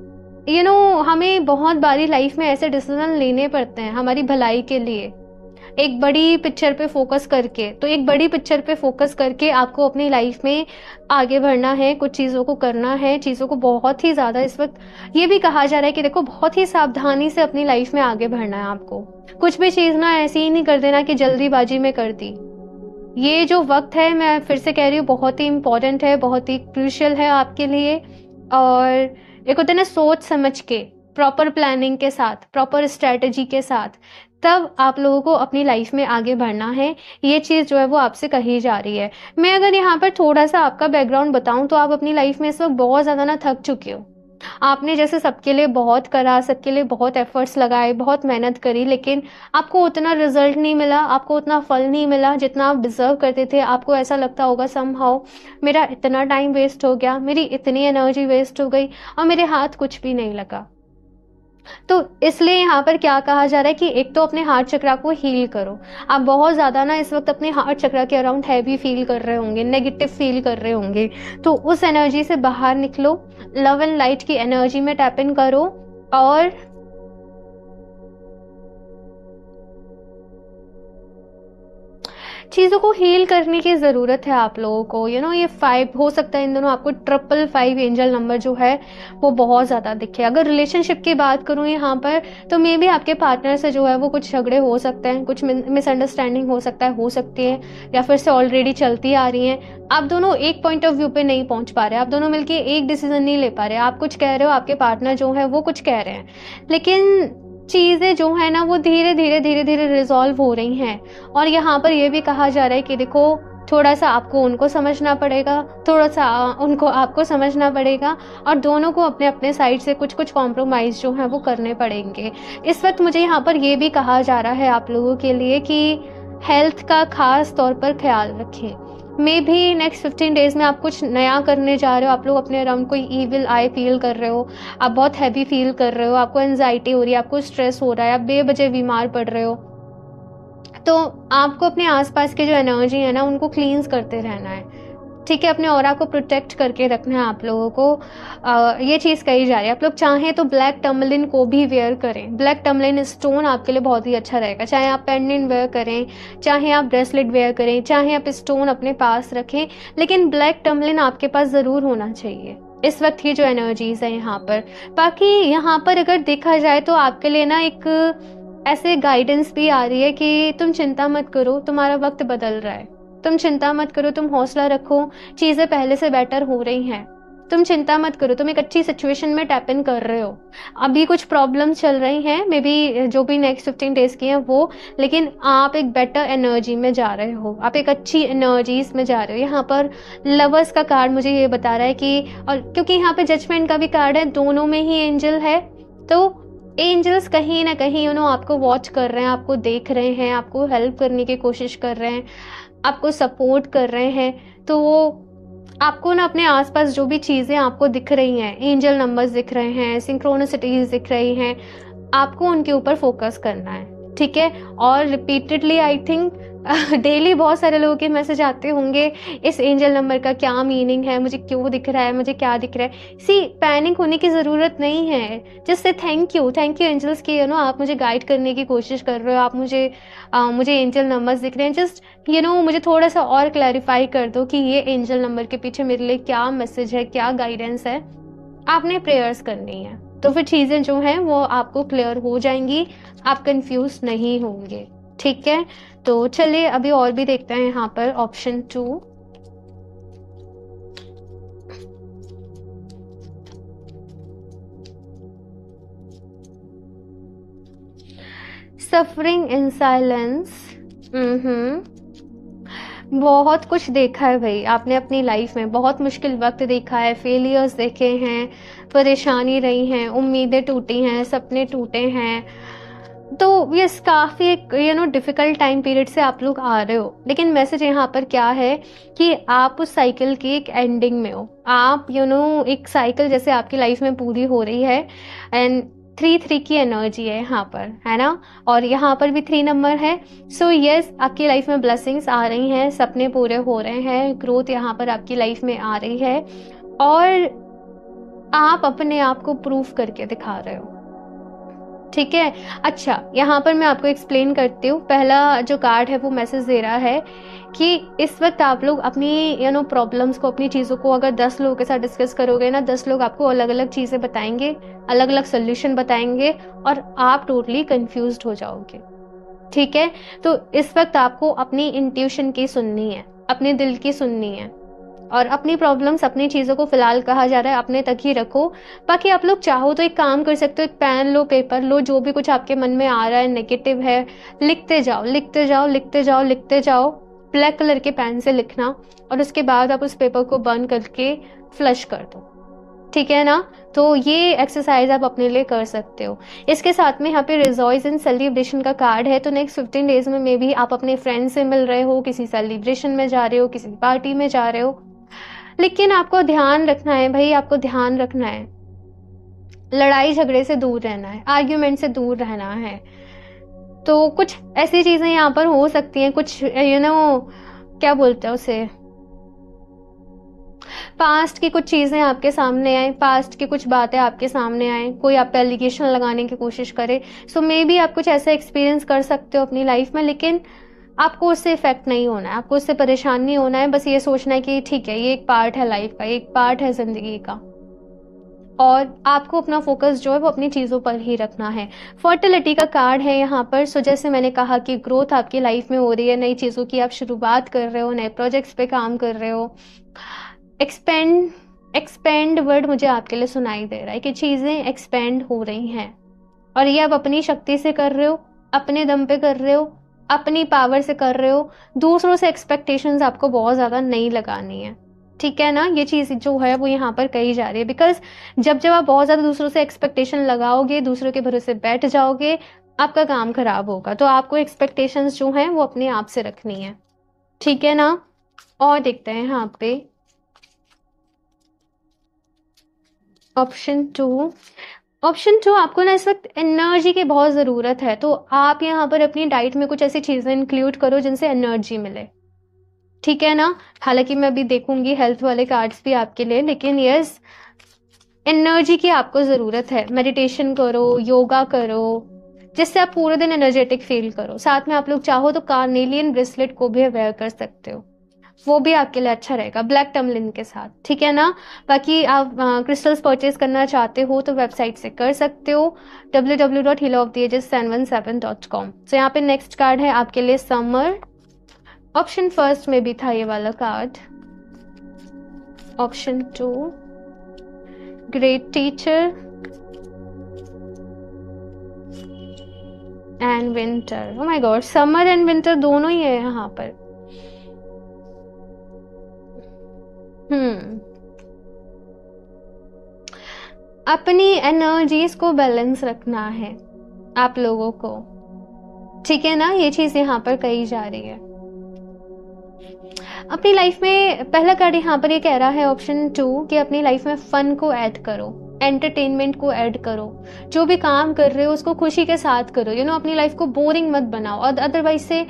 हमें बहुत बारी लाइफ में ऐसे डिसीजन लेने पड़ते हैं हमारी भलाई के लिए, एक बड़ी पिक्चर पे फोकस करके। तो एक बड़ी पिक्चर पे फोकस करके आपको अपनी लाइफ में आगे बढ़ना है, कुछ चीज़ों को करना है, चीज़ों को बहुत ही ज़्यादा इस वक्त ये भी कहा जा रहा है कि देखो बहुत ही सावधानी से अपनी लाइफ में आगे बढ़ना है आपको। कुछ भी चीज़ ना ऐसी ही नहीं कर देना कि जल्दीबाजी में कर दी, ये जो वक्त है, मैं फिर से कह रही हूँ, बहुत ही इम्पोर्टेंट है, बहुत ही क्रूशियल है आपके लिए। और एक होता है ना, सोच समझ के, प्रॉपर प्लानिंग के साथ, प्रॉपर स्ट्रैटेजी के साथ, तब आप लोगों को अपनी लाइफ में आगे बढ़ना है। ये चीज़ जो है वो आपसे कही जा रही है। मैं अगर यहाँ पर थोड़ा सा आपका बैकग्राउंड बताऊँ, तो आप अपनी लाइफ में इस वक्त बहुत ज़्यादा ना थक चुके हो। आपने जैसे सबके लिए बहुत करा, सबके लिए बहुत एफर्ट्स लगाए, बहुत मेहनत करी, लेकिन आपको उतना रिजल्ट नहीं मिला, आपको उतना फल नहीं मिला जितना आप डिज़र्व करते थे। आपको ऐसा लगता होगा समहाउ मेरा इतना टाइम वेस्ट हो गया, मेरी इतनी एनर्जी वेस्ट हो गई और मेरे हाथ कुछ भी नहीं लगा। तो इसलिए यहाँ पर क्या कहा जा रहा है कि एक तो अपने हार्ट चक्रा को हील करो। आप बहुत ज़्यादा ना इस वक्त अपने हार्ट चक्रा के अराउंड हैवी फील कर रहे होंगे, नेगेटिव फील कर रहे होंगे, तो उस एनर्जी से बाहर निकलो, लव एंड लाइट की एनर्जी में टैप इन करो और चीज़ों को हील करने की ज़रूरत है आप लोगों को। ये 5 हो सकता है, इन दोनों आपको 555 एंजल नंबर जो है वो बहुत ज़्यादा दिखे। अगर रिलेशनशिप की बात करूँ यहाँ पर, तो मे भी आपके पार्टनर से जो है वो कुछ झगड़े हो सकते हैं, कुछ मिसअंडरस्टैंडिंग हो सकती है, या फिर से ऑलरेडी चलती आ रही हैं। आप दोनों एक पॉइंट ऑफ व्यू पे नहीं पहुंच पा रहे, आप दोनों मिलके एक डिसीजन नहीं ले पा रहे। आप कुछ कह रहे हो, आपके पार्टनर जो है वो कुछ कह रहे हैं, लेकिन चीज़ें जो है ना वो धीरे धीरे रिजॉल्व हो रही हैं। और यहाँ पर ये भी कहा जा रहा है कि देखो, थोड़ा सा आपको उनको समझना पड़ेगा, थोड़ा सा उनको आपको समझना पड़ेगा, और दोनों को अपने अपने साइड से कुछ कॉम्प्रोमाइज़ जो है वो करने पड़ेंगे। इस वक्त मुझे यहाँ पर ये भी कहा जा रहा है आप लोगों के लिए कि हेल्थ का खास तौर पर ख्याल रखें। मे भी नेक्स्ट 15 डेज़ में आप कुछ नया करने जा रहे हो, आप लोग अपने अराउंड कोई ईविल आई फील कर रहे हो, आप बहुत हैवी फील कर रहे हो, आपको एंजाइटी हो रही है, आपको स्ट्रेस हो रहा है, आप बेवजह बीमार पड़ रहे हो, तो आपको अपने आसपास के जो एनर्जी है ना उनको क्लींस करते रहना है। ठीक है, अपने ऑरा को प्रोटेक्ट करके रखना है आप लोगों को। ये चीज़ कही जा रही है। आप लोग चाहें तो ब्लैक टर्मलिन को भी वेयर करें। ब्लैक टर्मलिन स्टोन आपके लिए बहुत ही अच्छा रहेगा। चाहे आप पेंडेंट वेयर करें, चाहे आप ब्रेसलेट वेयर करें, चाहे आप स्टोन अपने पास रखें, लेकिन ब्लैक टर्मलिन आपके पास ज़रूर होना चाहिए इस वक्त की जो एनर्जीज है यहाँ पर। बाकी यहाँ पर अगर देखा जाए तो आपके लिए ना एक ऐसे गाइडेंस भी आ रही है कि तुम चिंता मत करो, तुम्हारा वक्त बदल रहा है, तुम चिंता मत करो, तुम हौसला रखो, चीज़ें पहले से बेटर हो रही हैं, तुम चिंता मत करो, तुम एक अच्छी सिचुएशन में टैप इन कर रहे हो। अभी कुछ प्रॉब्लम्स चल रही हैं, मे बी जो भी नेक्स्ट 15 डेज की हैं वो, लेकिन आप एक बेटर एनर्जी में जा रहे हो, आप एक अच्छी एनर्जीज में जा रहे हो। यहाँ पर लवर्स का कार्ड मुझे ये बता रहा है कि, और क्योंकि यहाँ पे जजमेंट का भी कार्ड है, दोनों में ही एंजल है, तो एंजल्स कहीं ना कहीं आपको वॉच कर रहे हैं, आपको देख रहे हैं, आपको हेल्प करने की कोशिश कर रहे हैं, आपको सपोर्ट कर रहे हैं। तो वो आपको ना अपने आसपास जो भी चीज़ें आपको दिख रही हैं, एंजल नंबर्स दिख रहे हैं, सिंक्रोनिसिटीज दिख रही हैं, आपको उनके ऊपर फोकस करना है। ठीक है, और रिपीटेडली आई थिंक डेली बहुत सारे लोगों के मैसेज आते होंगे, इस एंजल नंबर का क्या मीनिंग है, मुझे क्यों दिख रहा है, मुझे क्या दिख रहा है। सी, पैनिक होने की ज़रूरत नहीं है, just say thank you angels की, आप मुझे गाइड करने की कोशिश कर रहे हो, आप मुझे एंजल नंबर्स दिख रहे हैं, जस्ट मुझे थोड़ा सा और क्लैरिफाई कर दो कि ये एंजल नंबर के पीछे मेरे लिए क्या मैसेज है, क्या गाइडेंस है। आपने प्रेयर्स करनी है, तो फिर चीज़ें जो हैं वो आपको क्लियर हो जाएंगी, आप कंफ्यूज नहीं होंगे। ठीक है, तो चलिए अभी और भी देखते हैं यहाँ पर ऑप्शन 2। Suffering in silence. बहुत कुछ देखा है भाई आपने अपनी लाइफ में, बहुत मुश्किल वक्त देखा है, फेलियर्स देखे हैं, परेशानी रही हैं, उम्मीदें टूटी हैं, सपने टूटे हैं। तो ये काफ़ी एक डिफ़िकल्ट टाइम पीरियड से आप लोग आ रहे हो, लेकिन मैसेज यहाँ पर क्या है कि आप उस साइकिल की एक एंडिंग में हो। आप एक साइकिल जैसे आपकी लाइफ में पूरी हो रही है, एंड 3 की एनर्जी है यहाँ पर, है ना, और यहाँ पर भी 3 नंबर है। सो यस, आपकी लाइफ में ब्लेसिंग्स आ रही हैं, सपने पूरे हो रहे हैं, ग्रोथ यहाँ पर आपकी लाइफ में आ रही है, और आप अपने आप को प्रूफ करके दिखा रहे हो। ठीक है, अच्छा यहाँ पर मैं आपको एक्सप्लेन करती हूँ। पहला जो कार्ड है वो मैसेज दे रहा है कि इस वक्त आप लोग अपनी प्रॉब्लम्स को, अपनी चीज़ों को अगर 10 लोगों के साथ डिस्कस करोगे ना, 10 लोग आपको अलग अलग चीज़ें बताएंगे, अलग अलग सोल्यूशन बताएंगे, और आप टोटली कंफ्यूज्ड हो जाओगे। ठीक है, तो इस वक्त आपको अपनी इंट्यूशन की सुननी है, अपने दिल की सुननी है, और अपनी प्रॉब्लम्स, अपनी चीज़ों को फिलहाल कहा जा रहा है अपने तक ही रखो। बाकी आप लोग चाहो तो एक काम कर सकते हो, एक पेन लो, पेपर लो, जो भी कुछ आपके मन में आ रहा है नेगेटिव है, लिखते जाओ लिखते जाओ लिखते जाओ लिखते जाओ। ब्लैक कलर के पेन से लिखना, और उसके बाद आप उस पेपर को बर्न करके फ्लश कर दो, ठीक है ना। तो ये एक्सरसाइज आप अपने लिए कर सकते हो। इसके साथ में यहाँ पे रिजॉइस एंड सेलिब्रेशन का कार्ड है, तो नेक्स्ट 15 डेज में मे भी आप अपने फ्रेंड से मिल रहे हो, किसी सेलिब्रेशन में जा रहे हो, किसी पार्टी में जा रहे हो, लेकिन आपको ध्यान रखना है भाई, आपको ध्यान रखना है, लड़ाई झगड़े से दूर रहना है, आर्ग्यूमेंट से दूर रहना है। तो कुछ ऐसी चीजें यहाँ पर हो सकती हैं, कुछ क्या बोलते हैं उसे, पास्ट की कुछ चीजें आपके सामने आए, पास्ट की कुछ बातें आपके सामने आए, कोई आप पे एलिगेशन लगाने की कोशिश करे। सो मे बी आप कुछ ऐसा एक्सपीरियंस कर सकते हो अपनी लाइफ में, लेकिन आपको उससे इफेक्ट नहीं होना है, आपको उससे परेशान नहीं होना है। बस ये सोचना है कि ठीक है, ये एक पार्ट है लाइफ का, एक पार्ट है जिंदगी का, और आपको अपना फोकस जो है वो अपनी चीज़ों पर ही रखना है। फर्टिलिटी का कार्ड है यहाँ पर। सो जैसे मैंने कहा कि ग्रोथ आपकी लाइफ में हो रही है, नई चीज़ों की आप शुरुआत कर रहे हो, नए प्रोजेक्ट्स पे काम कर रहे हो। एक्सपेंड वर्ड मुझे आपके लिए सुनाई दे रहा है कि चीज़ें एक्सपेंड हो रही हैं, और ये आप अपनी शक्ति से कर रहे हो, अपने दम पे कर रहे हो, अपनी पावर से कर रहे हो। दूसरों से एक्सपेक्टेशंस आपको बहुत ज़्यादा नहीं लगानी है, ठीक है ना। ये चीज़ जो है वो यहाँ पर कही जा रही है, बिकॉज जब आप बहुत ज़्यादा दूसरों से एक्सपेक्टेशन लगाओगे, दूसरों के भरोसे बैठ जाओगे, आपका काम खराब होगा। तो आपको एक्सपेक्टेशंस जो हैं वो अपने आप से रखनी है, ठीक है ना। और देखते हैं यहाँ पे ऑप्शन 2 आपको ना इस वक्त एनर्जी की बहुत ज़रूरत है, तो आप यहाँ पर अपनी डाइट में कुछ ऐसी चीज़ें इंक्लूड करो जिनसे एनर्जी मिले, ठीक है ना। हालांकि मैं अभी देखूंगी हेल्थ वाले कार्ड्स भी आपके लिए, लेकिन यस, एनर्जी की आपको ज़रूरत है। मेडिटेशन करो, योगा करो, जिससे आप पूरे दिन एनर्जेटिक फील करो। साथ में आप लोग चाहो तो कार्नेलियन ब्रेसलेट को भी वेयर कर सकते हो, वो भी आपके लिए अच्छा रहेगा ब्लैक टर्मलिन के साथ, ठीक है ना। बाकी आप क्रिस्टल्स परचेज करना चाहते हो तो वेबसाइट से कर सकते हो, www.healeroftheages717.com। तो यहाँ पे नेक्स्ट कार्ड है आपके लिए समर। ऑप्शन फर्स्ट में भी था ये वाला card. Option 2 great teacher and winter. Oh my God, summer and winter दोनों ही है यहाँ पर। अपनी एनर्जीज को बैलेंस रखना है आप लोगों को, ठीक है ना। ये चीज यहाँ पर कही जा रही है। अपनी लाइफ में पहला कार्ड यहाँ पर ये कह रहा है ऑप्शन 2 कि अपनी लाइफ में फन को ऐड करो, एंटरटेनमेंट को ऐड करो। जो भी काम कर रहे हो उसको खुशी के साथ करो, अपनी लाइफ को बोरिंग मत बनाओ। और अदरवाइज से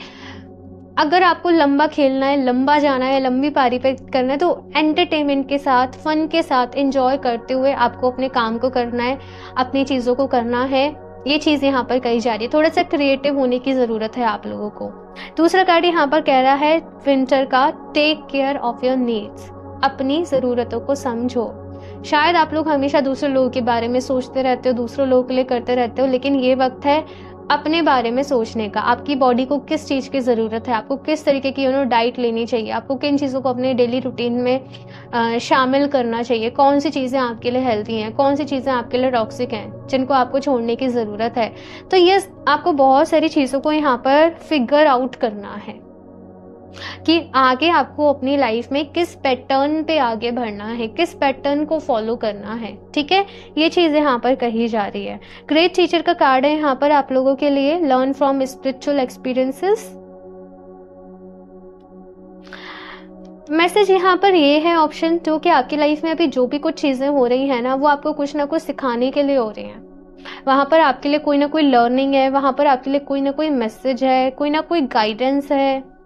अगर आपको लंबा खेलना है, लंबा जाना है, लंबी पारी पे करना है, तो एंटरटेनमेंट के साथ, फन के साथ, एंजॉय करते हुए आपको अपने काम को करना है, अपनी चीज़ों को करना है। ये चीज़ यहाँ पर कही जा रही है। थोड़ा सा क्रिएटिव होने की ज़रूरत है आप लोगों को। दूसरा कार्ड यहाँ पर कह रहा है विंटर का, take care of your needs. अपनी ज़रूरतों को समझो। शायद आप लोग हमेशा दूसरे लोगों के बारे में सोचते रहते हो, दूसरों लोगों के लिए करते रहते हो, लेकिन ये वक्त है अपने बारे में सोचने का। आपकी बॉडी को किस चीज़ की ज़रूरत है, आपको किस तरीके की डाइट लेनी चाहिए, आपको किन चीज़ों को अपने डेली रूटीन में शामिल करना चाहिए, कौन सी चीज़ें आपके लिए हेल्दी हैं, कौन सी चीज़ें आपके लिए टॉक्सिक हैं, जिनको आपको छोड़ने की ज़रूरत है। तो ये आपको बहुत सारी चीज़ों को यहाँ पर फिगर आउट करना है कि आगे आपको अपनी लाइफ में किस पैटर्न पे आगे बढ़ना है, किस पैटर्न को फॉलो करना है, ठीक है। ये चीज़ यहाँ पर कही जा रही है। ग्रेट टीचर का कार्ड है यहाँ पर आप लोगों के लिए, learn from spiritual experiences. Message यहाँ पर ये है ऑप्शन 2 कि आपकी लाइफ में अभी जो भी कुछ चीज़ें हो रही हैं ना, वो आपको कुछ ना कुछ सिखाने के लिए हो रही हैं। वहाँ पर आपके लिए कोई ना कोई लर्निंग है, वहाँ पर आपके लिए कोई ना कोई मैसेज है, कोई ना कोई गाइडेंस है।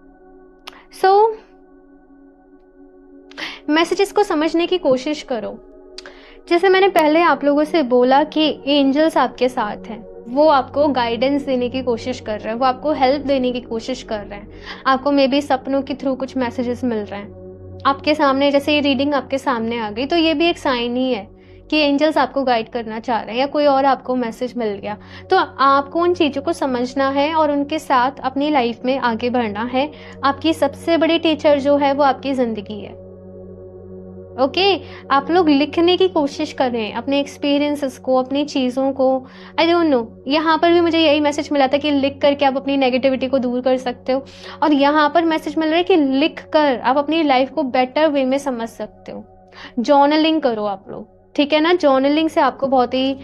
मैसेजेस को समझने की कोशिश करो। जैसे मैंने पहले आप लोगों से बोला कि एंजल्स आपके साथ हैं, वो आपको गाइडेंस देने की कोशिश कर रहे हैं, वो आपको हेल्प देने की कोशिश कर रहे हैं। आपको मे बी सपनों के थ्रू कुछ मैसेजेस मिल रहे हैं आपके सामने। जैसे ये रीडिंग आपके सामने आ गई, तो ये भी एक साइन ही है कि एंजल्स आपको गाइड करना चाह रहे हैं या कोई और आपको मैसेज मिल गया, तो आपको उन चीज़ों को समझना है और उनके साथ अपनी लाइफ में आगे बढ़ना है। आपकी सबसे बड़ी टीचर जो है वो आपकी ज़िंदगी है। ओके आप लोग लिखने की कोशिश करें अपने एक्सपीरियंसेस को, अपनी चीज़ों को। आई डोंट नो, यहाँ पर भी मुझे यही मैसेज मिला था कि लिख करके आप अपनी नेगेटिविटी को दूर कर सकते हो, और यहाँ पर मैसेज मिल रहा है कि लिख कर आप अपनी लाइफ को बेटर वे में समझ सकते हो। जर्नलिंग करो आप लोग, ठीक है ना। जर्नलिंग से आपको बहुत ही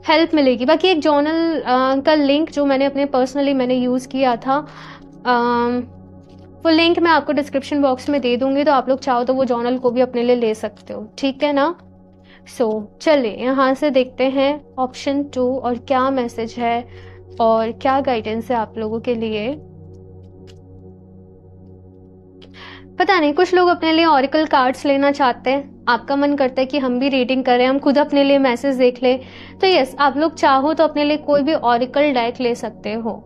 हेल्प मिलेगी। बाकी एक जर्नल का लिंक जो मैंने अपने पर्सनली यूज़ किया था, वो लिंक मैं आपको डिस्क्रिप्शन बॉक्स में दे दूंगी, तो आप लोग चाहो तो वो जर्नल को भी अपने लिए ले सकते हो, ठीक है ना। चलिए यहाँ से देखते हैं ऑप्शन 2 और क्या मैसेज है और क्या गाइडेंस है आप लोगों के लिए। पता नहीं, कुछ लोग अपने लिए ऑरिकल कार्ड्स लेना चाहते हैं। आपका मन करता है कि हम भी रीडिंग करें, हम खुद अपने लिए मैसेज देख लें, तो यस आप लोग चाहो तो अपने लिए कोई भी ऑरिकल डेक ले सकते हो,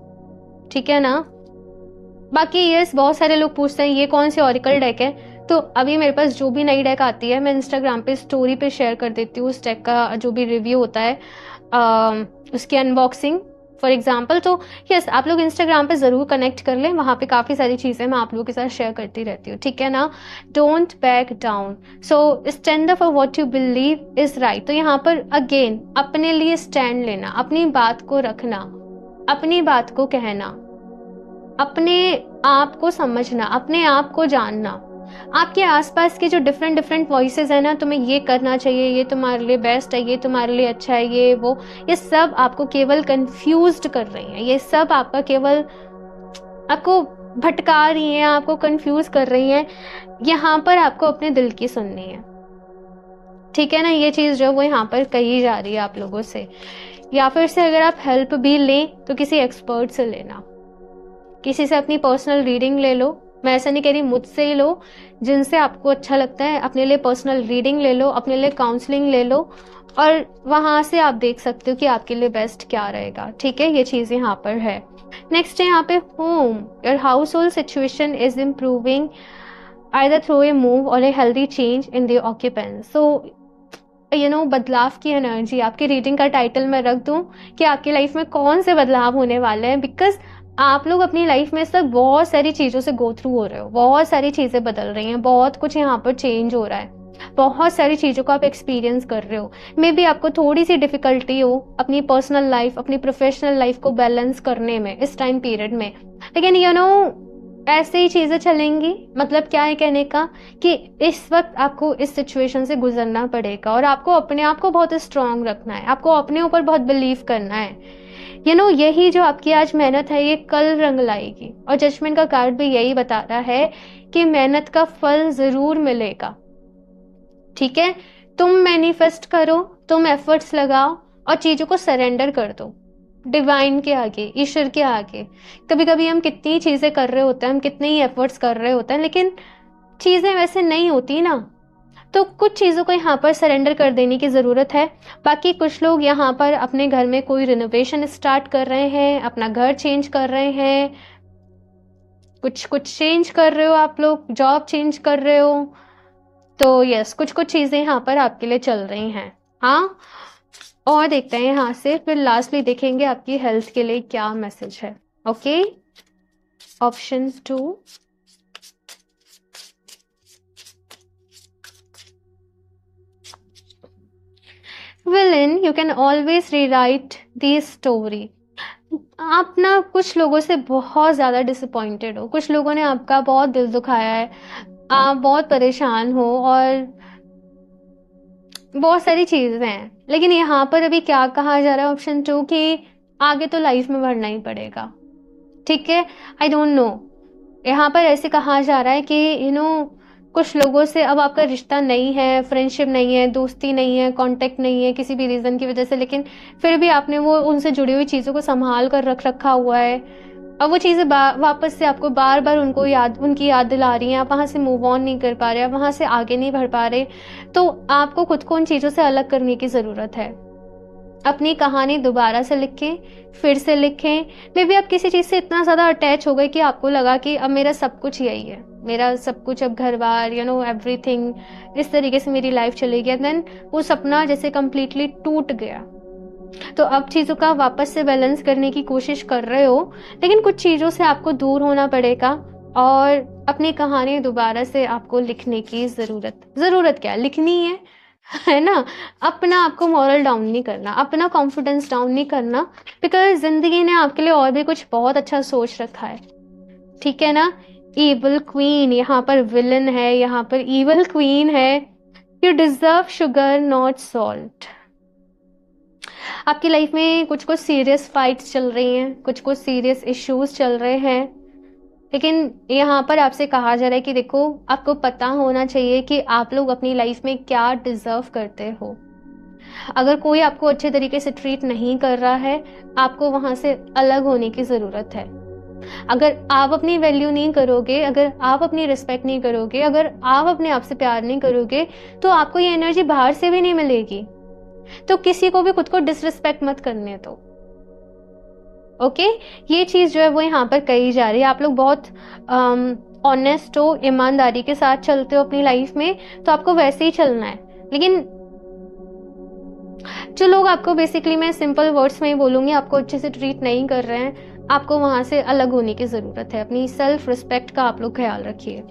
ठीक है ना। बाकी यस बहुत सारे लोग पूछते हैं ये कौन सी ऑरिकल डेक है, तो अभी मेरे पास जो भी नई डेक आती है मैं इंस्टाग्राम पे स्टोरी पे शेयर कर देती हूँ। उस डेक का जो भी रिव्यू होता है, उसकी अनबॉक्सिंग फॉर एग्जाम्पल। तो यस आप लोग इंस्टाग्राम पे ज़रूर कनेक्ट कर लें, वहाँ पे काफ़ी सारी चीज़ें मैं आप लोगों के साथ शेयर करती रहती हूँ, ठीक है ना। Don't back down, so stand up for what you believe is right. तो यहाँ पर अगेन अपने लिए स्टैंड लेना, अपनी बात को रखना, अपनी बात को कहना, अपने आप को समझना, अपने आप को जानना। आपके आसपास के जो डिफरेंट वॉइसेस है ना, तुम्हें ये करना चाहिए, ये तुम्हारे लिए बेस्ट है, ये तुम्हारे लिए अच्छा है, ये वो, ये सब आपको केवल कंफ्यूज्ड कर रही हैं। ये सब आपका केवल आपको भटका रही हैं, आपको कंफ्यूज कर रही हैं। यहाँ पर आपको अपने दिल की सुननी है, ठीक है ना। ये चीज़ जो वो यहाँ पर कही जा रही है आप लोगों से। या फिर से अगर आप हेल्प भी लें तो किसी एक्सपर्ट से लेना, किसी से अपनी पर्सनल रीडिंग ले लो। मैं ऐसा नहीं कह रही मुझसे ही लो, जिनसे आपको अच्छा लगता है अपने लिए पर्सनल रीडिंग ले लो, अपने लिए काउंसलिंग ले लो, और वहाँ से आप देख सकते हो कि आपके लिए बेस्ट क्या रहेगा, ठीक है। ये चीज़ यहाँ पर है। नेक्स्ट है यहाँ पे home, your household situation is improving either through a move और a healthy change in the occupants. So you know बदलाव की एनर्जी आपकी रीडिंग का टाइटल मैं रख दूँ कि आपकी लाइफ में कौन से बदलाव होने वाले हैं, बिकॉज आप लोग अपनी लाइफ में इस तक बहुत सारी चीज़ों से गो थ्रू हो रहे हो, बहुत सारी चीज़ें बदल रही हैं, बहुत कुछ यहाँ पर चेंज हो रहा है, बहुत सारी चीज़ों को आप एक्सपीरियंस कर रहे हो। मे बी आपको थोड़ी सी डिफिकल्टी हो अपनी पर्सनल लाइफ, अपनी प्रोफेशनल लाइफ को बैलेंस करने में इस टाइम पीरियड में, लेकिन यू नो ऐसे ही चीज़ें चलेंगी। मतलब क्या है कहने का कि इस वक्त आपको इस सिचुएशन से गुजरना पड़ेगा और आपको अपने आप को बहुत स्ट्रांग रखना है, आपको अपने ऊपर बहुत बिलीव करना है। यू नो यही जो आपकी आज मेहनत है ये कल रंग लाएगी, और जजमेंट का कार्ड भी यही बता रहा है कि मेहनत का फल जरूर मिलेगा, ठीक है। तुम मैनिफेस्ट करो, तुम एफर्ट्स लगाओ और चीज़ों को सरेंडर कर दो डिवाइन के आगे, ईश्वर के आगे। कभी कभी हम कितनी चीज़ें कर रहे होते हैं, हम कितने ही एफर्ट्स कर रहे होते हैं, लेकिन चीज़ें वैसे नहीं होती ना, तो कुछ चीज़ों को यहाँ पर सरेंडर कर देने की ज़रूरत है। बाकी कुछ लोग यहाँ पर अपने घर में कोई रिनोवेशन स्टार्ट कर रहे हैं, अपना घर चेंज कर रहे हैं, कुछ चेंज कर रहे हो आप लोग, जॉब चेंज कर रहे हो, तो यस कुछ चीज़ें यहाँ पर आपके लिए चल रही हैं। हाँ, और देखते हैं यहाँ से, फिर लास्टली देखेंगे आपकी हेल्थ के लिए क्या मैसेज है। Okay, option 2, villain you can always rewrite the story. आप ना कुछ लोगों से बहुत ज़्यादा डिसअपॉइंटेड हो, कुछ लोगों ने आपका बहुत दिल दुखाया है, आप बहुत परेशान हो और बहुत सारी चीज़ें हैं, लेकिन यहाँ पर अभी क्या कहा जा रहा है ऑप्शन 2 कि आगे तो लाइफ में बढ़ना ही पड़ेगा, ठीक है। आई डोंट नो, यहाँ पर ऐसे कहा जा रहा है कि यू नो कुछ लोगों से अब आपका रिश्ता नहीं है, फ्रेंडशिप नहीं है, दोस्ती नहीं है, कांटेक्ट नहीं है किसी भी रीज़न की वजह से, लेकिन फिर भी आपने वो उनसे जुड़ी हुई चीज़ों को संभाल कर रखा हुआ है। अब वो चीज़ें वापस से आपको बार बार उनकी याद दिला रही हैं, आप वहाँ से मूव ऑन नहीं कर पा रहे, आप वहाँ से आगे नहीं बढ़ पा रहे, तो आपको खुद को उन चीज़ों से अलग करने की ज़रूरत है। अपनी कहानी दोबारा से लिखें, फिर से लिखें। मे बी आप किसी चीज़ से इतना ज़्यादा अटैच हो गए कि आपको लगा कि अब मेरा सब कुछ यही है, मेरा सब कुछ, अब घर बार एवरीथिंग, इस तरीके से मेरी लाइफ चलेगी। एंड देन वो सपना जैसे कम्प्लीटली टूट गया। तो अब चीज़ों का वापस से बैलेंस करने की कोशिश कर रहे हो, लेकिन कुछ चीज़ों से आपको दूर होना पड़ेगा और अपनी कहानी दोबारा से आपको लिखने की ज़रूरत क्या लिखनी है ना। अपना आपको मॉरल डाउन नहीं करना, अपना कॉन्फिडेंस डाउन नहीं करना, बिकॉज ज़िंदगी ने आपके लिए और भी कुछ बहुत अच्छा सोच रखा है, ठीक है ना। ईवल क्वीन, यहाँ पर विलन है, यहाँ पर ईवल क्वीन है। You deserve sugar not salt. आपकी लाइफ में कुछ सीरियस फाइट्स चल रही हैं, कुछ सीरियस इश्यूज चल रहे हैं, लेकिन यहाँ पर आपसे कहा जा रहा है कि देखो, आपको पता होना चाहिए कि आप लोग अपनी लाइफ में क्या डिजर्व करते हो। अगर कोई आपको अच्छे तरीके से ट्रीट नहीं कर रहा है, आपको वहाँ से अलग होने की ज़रूरत है। अगर आप अपनी वैल्यू नहीं करोगे, अगर आप अपनी रिस्पेक्ट नहीं करोगे, अगर आप अपने आप से प्यार नहीं करोगे, तो आपको ये एनर्जी बाहर से भी नहीं मिलेगी। तो किसी को भी खुद को डिसरिस्पेक्ट मत करने दो, ओके। ये चीज़ जो है वो यहाँ पर कही जा रही है। आप लोग बहुत ऑनेस्ट हो, ईमानदारी के साथ चलते हो अपनी लाइफ में, तो आपको वैसे ही चलना है। लेकिन जो लोग आपको, बेसिकली मैं सिंपल वर्ड्स में ही बोलूँगी, आपको अच्छे से ट्रीट नहीं कर रहे हैं, आपको वहाँ से अलग होने की ज़रूरत है। अपनी सेल्फ रिस्पेक्ट का आप लोग ख्याल रखिए,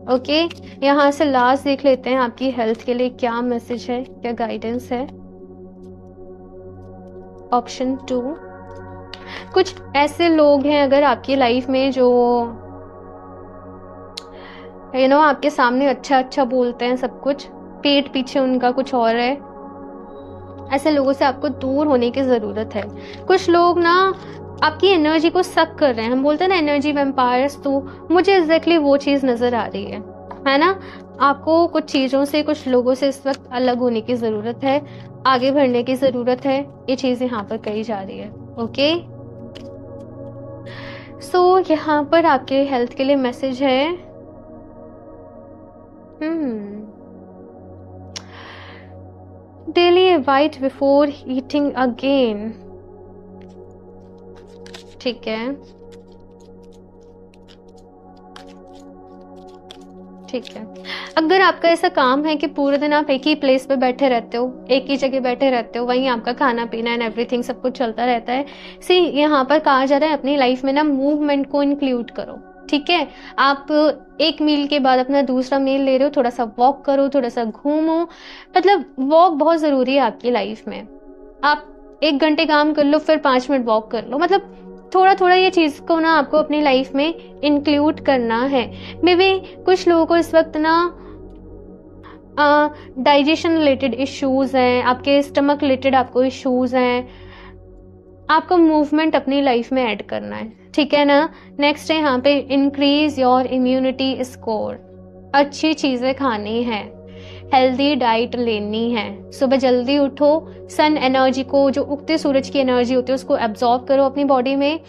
ओके। यहाँ से लास्ट देख लेते हैं आपकी हेल्थ के लिए क्या मैसेज है, क्या गाइडेंस है। ऑप्शन 2, कुछ ऐसे लोग हैं अगर आपकी लाइफ में जो आपके सामने अच्छा बोलते हैं, सब कुछ, पेट पीछे उनका कुछ और है। ऐसे लोगों से आपको दूर होने की ज़रूरत है। कुछ लोग ना आपकी एनर्जी को सक कर रहे हैं, हम बोलते हैं ना एनर्जी वैम्पायर्स, तो मुझे एग्जैक्टली वो चीज़ नज़र आ रही है ना। आपको कुछ चीज़ों से, कुछ लोगों से इस वक्त अलग होने की ज़रूरत है, आगे बढ़ने की ज़रूरत है। ये चीज़ यहाँ पर कही जा रही है, ओके। सो यहाँ पर आपके हेल्थ के लिए मैसेज है, daily avoid before eating again, ठीक है, ठीक है। अगर आपका ऐसा काम है कि पूरे दिन आप एक ही प्लेस पे बैठे रहते हो, एक ही जगह बैठे रहते हो, वहीं आपका खाना पीना एंड एवरीथिंग सब कुछ चलता रहता है, यहाँ पर कहा जा रहा है अपनी लाइफ में ना मूवमेंट को इंक्लूड करो, ठीक है। आप एक मील के बाद अपना दूसरा मील ले रहे हो, थोड़ा सा वॉक करो, थोड़ा सा घूमो। मतलब वॉक बहुत ज़रूरी है आपकी लाइफ में। आप 1 घंटे काम कर लो, फिर 5 मिनट वॉक कर लो, मतलब थोड़ा थोड़ा ये चीज़ को ना आपको अपनी लाइफ में इंक्लूड करना है। मे बी कुछ लोगों को इस वक्त ना डाइजेशन रिलेटेड इश्यूज़ हैं, आपके स्टमक रिलेटेड आपको इश्यूज़ हैं, आपको मूवमेंट अपनी लाइफ में ऐड करना है, ठीक है ना। नेक्स्ट है यहाँ पे इंक्रीज योर इम्यूनिटी स्कोर। अच्छी चीज़ें खानी है, हेल्दी डाइट लेनी है, सुबह जल्दी उठो, सन एनर्जी को, जो उगते सूरज की एनर्जी होती है उसको एब्जॉर्ब करो अपनी बॉडी में,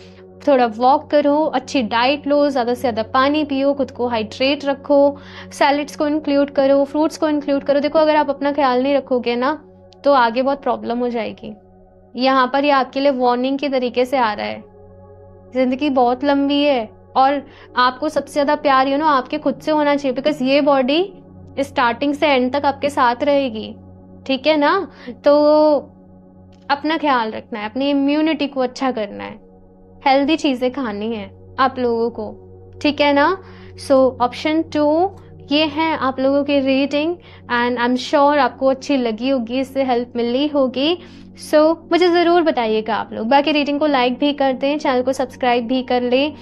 थोड़ा वॉक करो, अच्छी डाइट लो, ज़्यादा से ज़्यादा पानी पियो, खुद को हाइड्रेट रखो, सैलड्स को इंक्लूड करो, फ्रूट्स को इंक्लूड करो। देखो, अगर आप अपना ख्याल नहीं रखोगे ना तो आगे बहुत प्रॉब्लम हो जाएगी। यहाँ पर ये आपके लिए वार्निंग के तरीके से आ रहा है। ज़िंदगी बहुत लंबी है और आपको सबसे ज़्यादा प्यार आपके खुद से होना चाहिए, बिकॉज ये बॉडी स्टार्टिंग से एंड तक आपके साथ रहेगी, ठीक है ना। तो अपना ख्याल रखना है, अपनी इम्यूनिटी को अच्छा करना है, हेल्दी चीज़ें खानी है आप लोगों को, ठीक है ना। सो ऑप्शन 2 ये है आप लोगों की reading, and I am sure आपको अच्छी लगी होगी, इससे हेल्प मिली होगी। सो मुझे ज़रूर बताइएगा आप लोग। बाकी रीडिंग को लाइक भी कर दें, चैनल को सब्सक्राइब भी कर लें।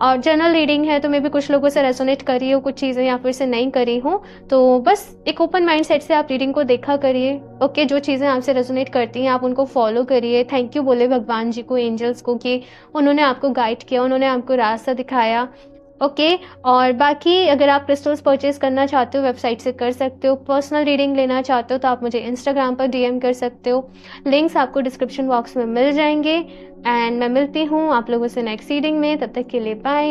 और जनरल रीडिंग है तो मैं भी कुछ लोगों से रेजोनेट करी हो, कुछ चीज़ें या फिर से नहीं करी हूँ, तो बस एक ओपन माइंड सेट से आप रीडिंग को देखा करिए, ओके। जो चीज़ें आपसे रेजोनेट करती हैं आप उनको फॉलो करिए। थैंक यू बोले भगवान जी को, एंजल्स को, कि उन्होंने आपको गाइड किया, उन्होंने आपको रास्ता दिखाया, ओके। और बाकी अगर आप क्रिस्टल्स परचेज करना चाहते हो वेबसाइट से कर सकते हो, पर्सनल रीडिंग लेना चाहते हो तो आप मुझे इंस्टाग्राम पर DM कर सकते हो, लिंक्स आपको डिस्क्रिप्शन बॉक्स में मिल जाएंगे। एंड मैं मिलती हूँ आप लोगों से नेक्स्ट रीडिंग में, तब तक के लिए बाय।